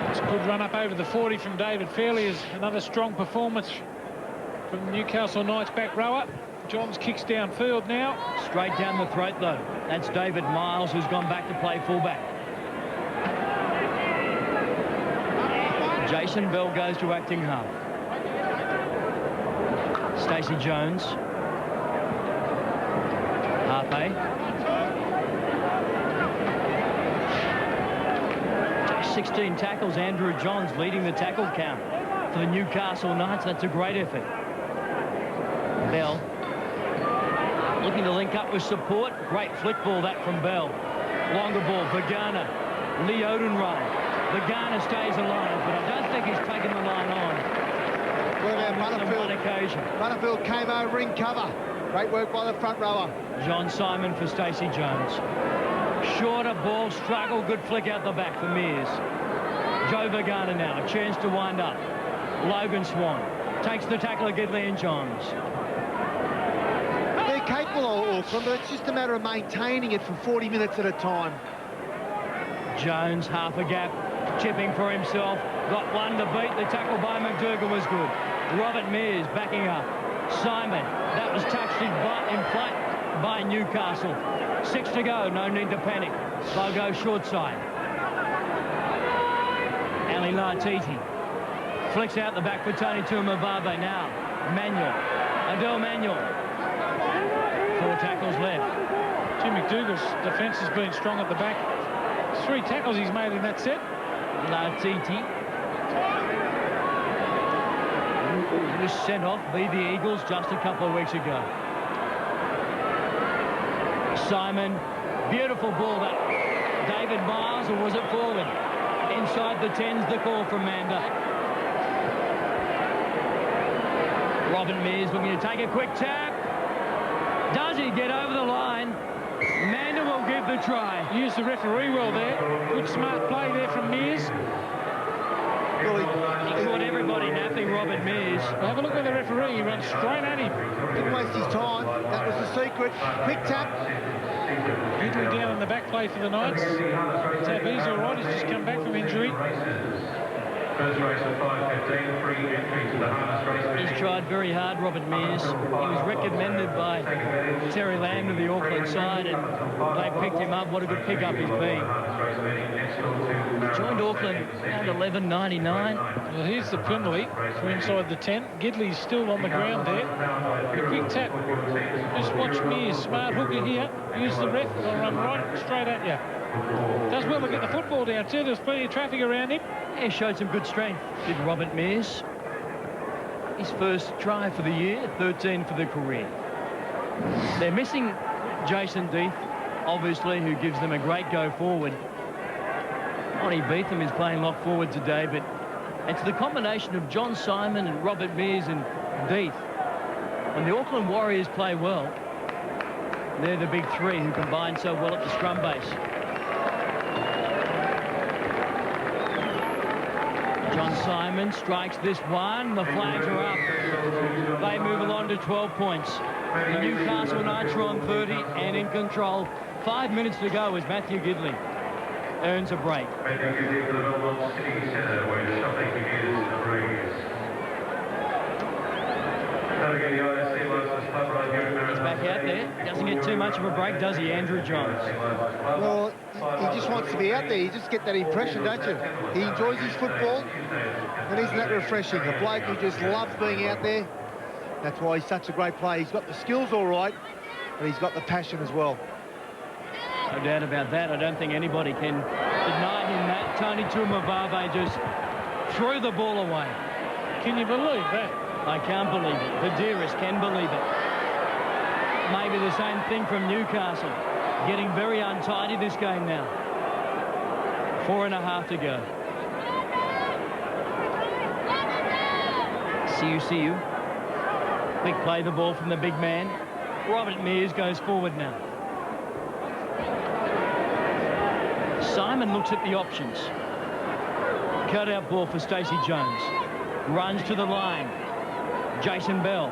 It's a good run up over the 40 from David Fairley. Is another strong performance from the Newcastle Knights back rower. Johns kicks downfield now. Straight down the throat, though. That's David Miles, who's gone back to play fullback. Jason Bell goes to acting half. Stacey Jones. Harpe. 16 tackles. Andrew Johns leading the tackle count for the Newcastle Knights. That's a great effort. Bell. Looking to link up with support. Great flick ball that from Bell. Longer ball, Vagana. Lee Odenray. Vagana stays alive, but I don't think he's taken the line on. Well, there, Butterfield. On one occasion. Butterfield came over in cover. Great work by the front rower. John Simon for Stacey Jones. Shorter ball, struggle, good flick out the back for Mears. Joe Vagana now, a chance to wind up. Logan Swan takes the tackle of Gidley and Johns. They're capable of Auckland, but it's just a matter of maintaining it for 40 minutes at a time. Jones, half a gap, chipping for himself. Got one to beat. The tackle by McDougall was good. Robert Mears backing up. Simon, that was touched in flight by Newcastle. 6 to go, no need to panic. They'll go short side. Ali Lartiti flicks out the back for Tony Tuamababe now. Manuel, Adele Manuel. 4 tackles left. Jim McDougall's defence has been strong at the back. 3 tackles he's made in that set. Lartiti. He was sent off by the Eagles just a couple of weeks ago. Simon, beautiful ball that David Miles, or was it forward? Inside the 10's the call from Manda. Robin Mears looking to take a quick tap. Does he get over the line? Manda will give the try. Used the referee well there. Good smart play there from Mears. He caught everybody napping Robert Mears. Have a look at the referee. He runs straight at him. Didn't waste his time. That was the secret. Quick tap. Gidley down in the back play for the Knights. Tabby's all right. He's just come back from injury. First race at 5:15, free entry to the harness race. He's tried very hard, Robert Mears. He was recommended by Terry Lamb to the Auckland side, and they picked him up. What a good pickup he's been. Joined Auckland around 11.99. Well, here's the penalty from inside the 10. Gidley's still on the ground there. The quick tap. Just watch Mears. Smart hooker here. Use the ref. They'll run right straight at you. Does well to get the football down too. There's plenty of traffic around him. He showed some good strength, did Robert Mears. His first try for the year, 13 for the career. They're missing Jason Deeth, obviously, who gives them a great go forward. Lonnie Beetham is playing lock forward today, but it's the combination of John Simon and Robert Mears and Deeth. When the Auckland Warriors play well, they're the big three who combine so well at the scrum base. John Simon strikes this one. The flags are up. They move along to 12 points. The Newcastle Knights are on 30 and in control. 5 minutes to go as Matthew Gidley earns a break. Matthew Gidley for the Belmont City Centre, where the shopping begins in 3 years. He's back out there. Doesn't get too much of a break, does he, Andrew Johns? Well, he just wants to be out there. You just get that impression, don't you? He enjoys his football, and isn't that refreshing? A bloke who just loves being out there. That's why he's such a great player. He's got the skills all right, and he's got the passion as well. No doubt about that. I don't think anybody can deny him that. Tony Tuamavave just threw the ball away. Can you believe that? I can't believe it. Badiris can believe it. Maybe the same thing from Newcastle. Getting very untidy this game now. 4.5 to go. See you. Quick play the ball from the big man. Robert Mears goes forward now. Simon looks at the options. Cut-out ball for Stacey Jones. Runs to the line. Jason Bell.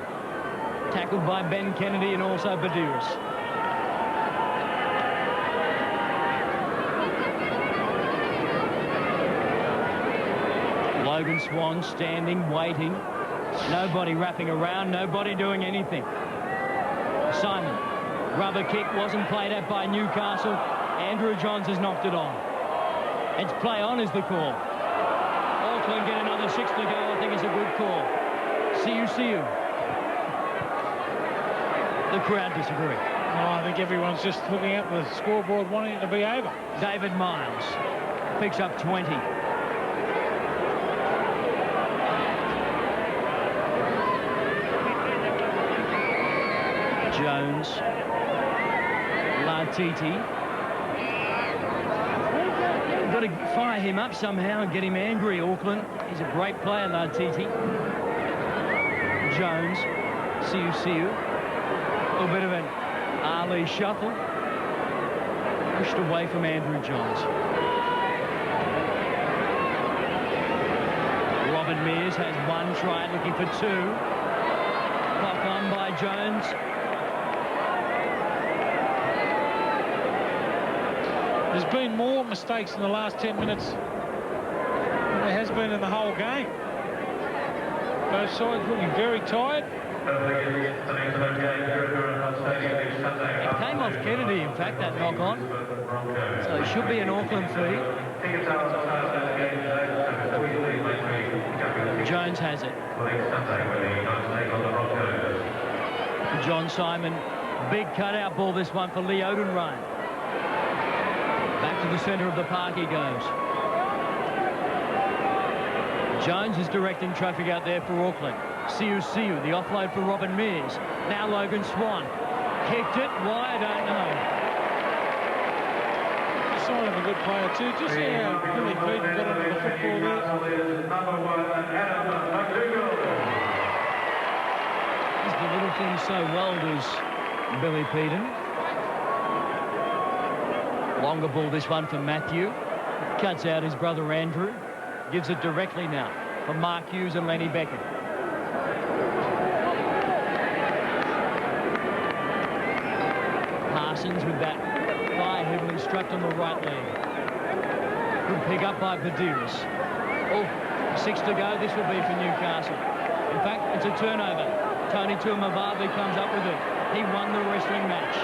Tackled by Ben Kennedy and also Badiris. Logan Swan standing, waiting. Nobody wrapping around, nobody doing anything. Simon. Rubber kick wasn't played at by Newcastle. Andrew Johns has knocked it on. It's play on is the call. Auckland get another 6 to go. I think it's a good call. See you. The crowd disagree. Oh, I think everyone's just looking at the scoreboard wanting it to be over. David Miles picks up 20. Jones. Latiti. Got to fire him up somehow and get him angry, Auckland. He's a great player, Latiti. Jones. See you. A little bit of an Ali shuffle. Pushed away from Andrew Johns. Robin Mears has one try, looking for two. Clock on by Jones. There's been more mistakes in the last 10 minutes than there has been in the whole game. Both sides looking very tired. It came off Kennedy, in fact, that knock-on. So it should be an Auckland feed. Jones has it. John Simon. Big cutout ball, this one for Lee Odenryan. Back to the centre of the park he goes. Jones is directing traffic out there for Auckland. See you. The offload for Robin Mears. Now Logan Swan. Kicked it. Why? I don't know. Sign of a good player too. Just see how Billy Peden got onto the football there. He's the little thing so well, does Billy Peden. Longer ball, this one for Matthew. Cuts out his brother Andrew. Gives it directly now for Mark Hughes and Lenny Beckett. Parsons with that thigh heavily strapped on the right leg. Good pick up by Badiris. 6 to go. This will be for Newcastle. In fact, it's a turnover. Tony Tuamavave comes up with it. He won the wrestling match.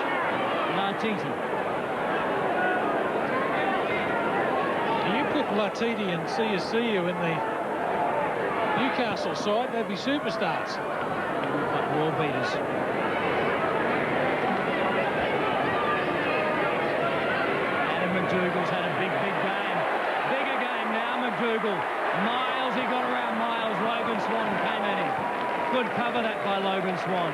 Latiti. You put Latiti and See you in the Newcastle side, they'd be superstars. Like wall beaters. Adam McDougall's had a big game. Bigger game now, McDougall. Miles, he got around Miles. Logan Swan came at him. Good cover that by Logan Swan.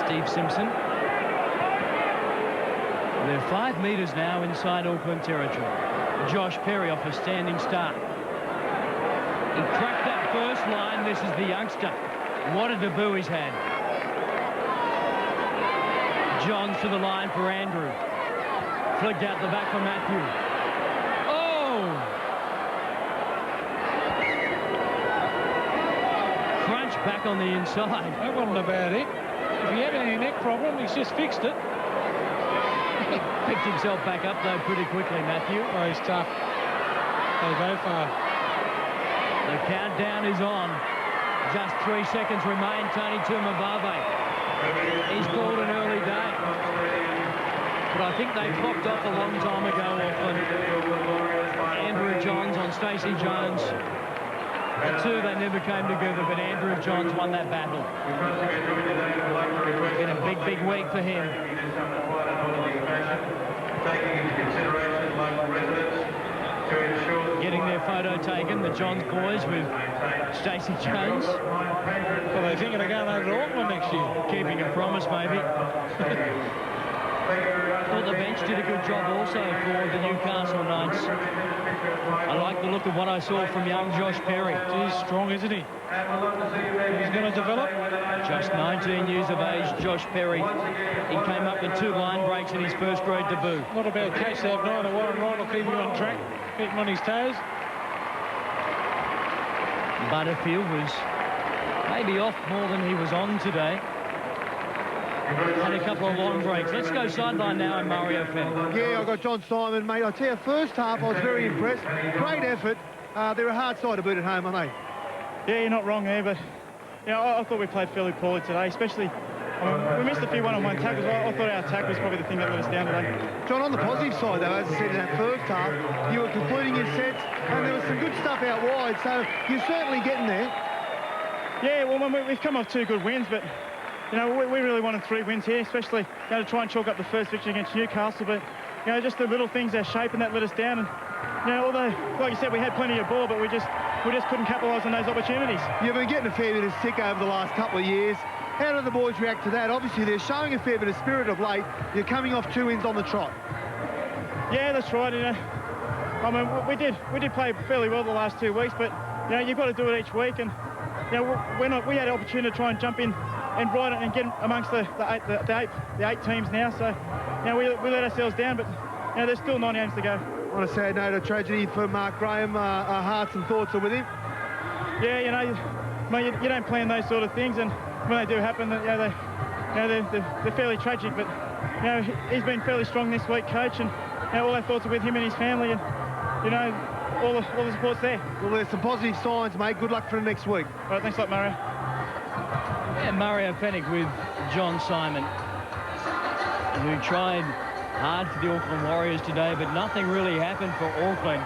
Steve Simpson. They're 5 metres now inside Auckland territory. Josh Perry off a standing start. He cracked that first line. This is the youngster. What a debut he's had. Johns to the line for Andrew. Flicked out the back for Matthew. Oh! Crunch back on the inside. That wasn't about it. If he had any neck problem, he's just fixed it. Picked himself back up, though, pretty quickly, Matthew. Oh, he's tough. They go far. The countdown is on. Just 3 seconds remain. Tony Tuamavave. He's called an early day. But I think they popped off a long time ago, Auckland. Andrew Johns on Stacey Jones. The two, they never came together, but Andrew Johns won that battle. It's been a big, big week for him. Getting their photo taken, the Johns boys with Stacey Jones. Well, they're thinking of going over to Auckland next year. Keeping a promise, maybe. Thought the bench did a good job also for the Newcastle Knights. I like the look of what I saw from young Josh Perry. He's strong, isn't he? He's going to develop. Just 19 years of age, Josh Perry. He came up with 2 line breaks in his first grade debut. Not a bad case to have neither. Warren Wright will keep him on track, keep him on his toes. Butterfield was maybe off more than he was on today. Had a couple of long breaks. Let's go sideline now in Mario Fenn. Yeah, I've got John Simon, mate. I tell you, first half I was very impressed. Great effort. They're a hard side to beat at home, aren't they? Yeah, you're not wrong there, but I thought we played fairly poorly today, especially. We missed a few one-on-one tackles. I thought our attack was probably the thing that let us down today. John, on the positive side, though, as I said in that first half, you were completing your sets, and there was some good stuff out wide, so you're certainly getting there. Yeah, well, we've come off 2 good wins, but you know, we really wanted 3 wins here, especially to try and chalk up the first victory against Newcastle. But you know, just the little things, our shape, and that let us down. And you know, although, like you said, we had plenty of ball, but we just couldn't capitalise on those opportunities. You've been getting a fair bit of stick over the last couple of years. How do the boys react to that? Obviously, they're showing a fair bit of spirit of late. You're coming off 2 wins on the trot. Yeah, that's right. You know, I mean, we did play fairly well the last 2 weeks, but you know, you've got to do it each week. And you know, we had an opportunity to try and jump in and ride it and get amongst the 8 teams now. So you know, we let ourselves down, but you know, there's still 9 games to go. On a sad note, a tragedy for Mark Graham. Our hearts and thoughts are with him. Yeah, you know, I mean, you don't plan those sort of things, and when they do happen, you know, they're fairly tragic. But you know, he's been fairly strong this week, coach, and you know, all our thoughts are with him and his family, and you know, all the support's there. Well, there's some positive signs, mate. Good luck for the next week. All right, thanks a lot, Mario. Yeah, Mario Fennick with John Simon, who tried hard for the Auckland Warriors today, but nothing really happened for Auckland.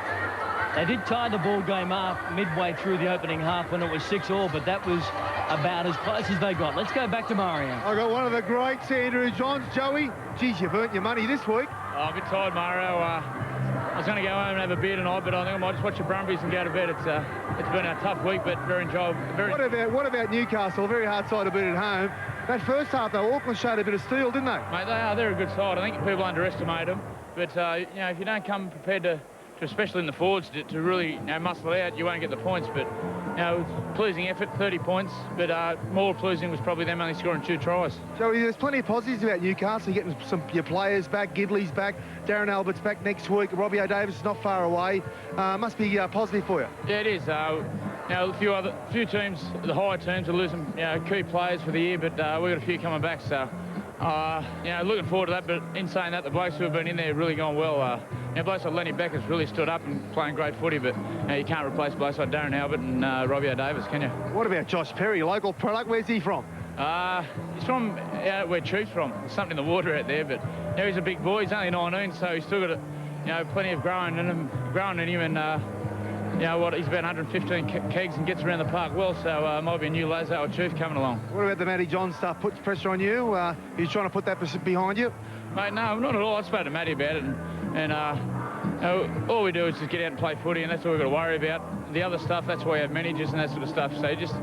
They did tie the ball game up midway through the opening half when it was 6-all, but that was about as close as they got. Let's go back to Mario. I got one of the greats, Andrew Johns. Joey, geez, you've earned your money this week. Oh, I'm a bit tired, Mario. I was going to go home and have a beer tonight, but I think I might just watch the Brumbies and go to bed. It's been a tough week, but very enjoyable. What about Newcastle? A very hard side to beat at home. That first half, though, Auckland showed a bit of steel, didn't they? Mate, they're a good side. I think people underestimate them. But, you know, if you don't come prepared to especially in the forwards, to really, you know, muscle it out, you won't get the points. But, you know, pleasing effort, 30 points. But more pleasing was probably them only scoring 2 tries. Joey, there's plenty of positives about Newcastle. You're getting your players back. Gidley's back. Darren Albert's back next week. Robbie O'Davis is not far away. Must be positive for you. Yeah, it is. You know, a few teams, the higher teams, are losing, you know, key players for the year, but we've got a few coming back. So, you know, looking forward to that. But in saying that, the blokes who have been in there have really gone well. You know, blokes like Lenny Becker's really stood up and playing great footy, but you know, you can't replace blokes like Darren Albert and Robbie O'Davis, can you? What about Josh Perry, local product? Where's he from? He's from where Chief's from. There's something in the water out there, but you know, he's a big boy. He's only 19, so he's still got you know, plenty of growing in him, and you know what, he's about 115 kegs and gets around the park well, so might be a new Lazo or Chief coming along. What about the Matty John stuff? Puts pressure on you? He's trying to put that behind you? Mate, no, not at all. I spoke to Matty about it, and you know, all we do is just get out and play footy, and that's all we've got to worry about. The other stuff, that's why we have managers and that sort of stuff, so just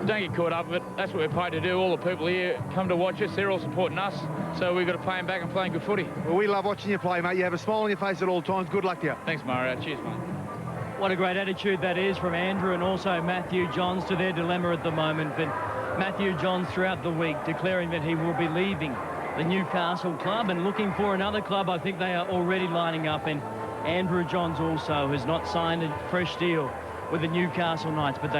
don't get caught up with it. That's what we're paid to do. All the people here come to watch us. They're all supporting us, so we've got to pay them back and playing good footy. Well, we love watching you play, mate. You have a smile on your face at all times. Good luck to you. Thanks, Mario. Cheers, mate. What a great attitude that is from Andrew and also Matthew Johns to their dilemma at the moment. But Matthew Johns throughout the week declaring that he will be leaving the Newcastle club and looking for another club. I think they are already lining up, and Andrew Johns also has not signed a fresh deal with the Newcastle Knights, but they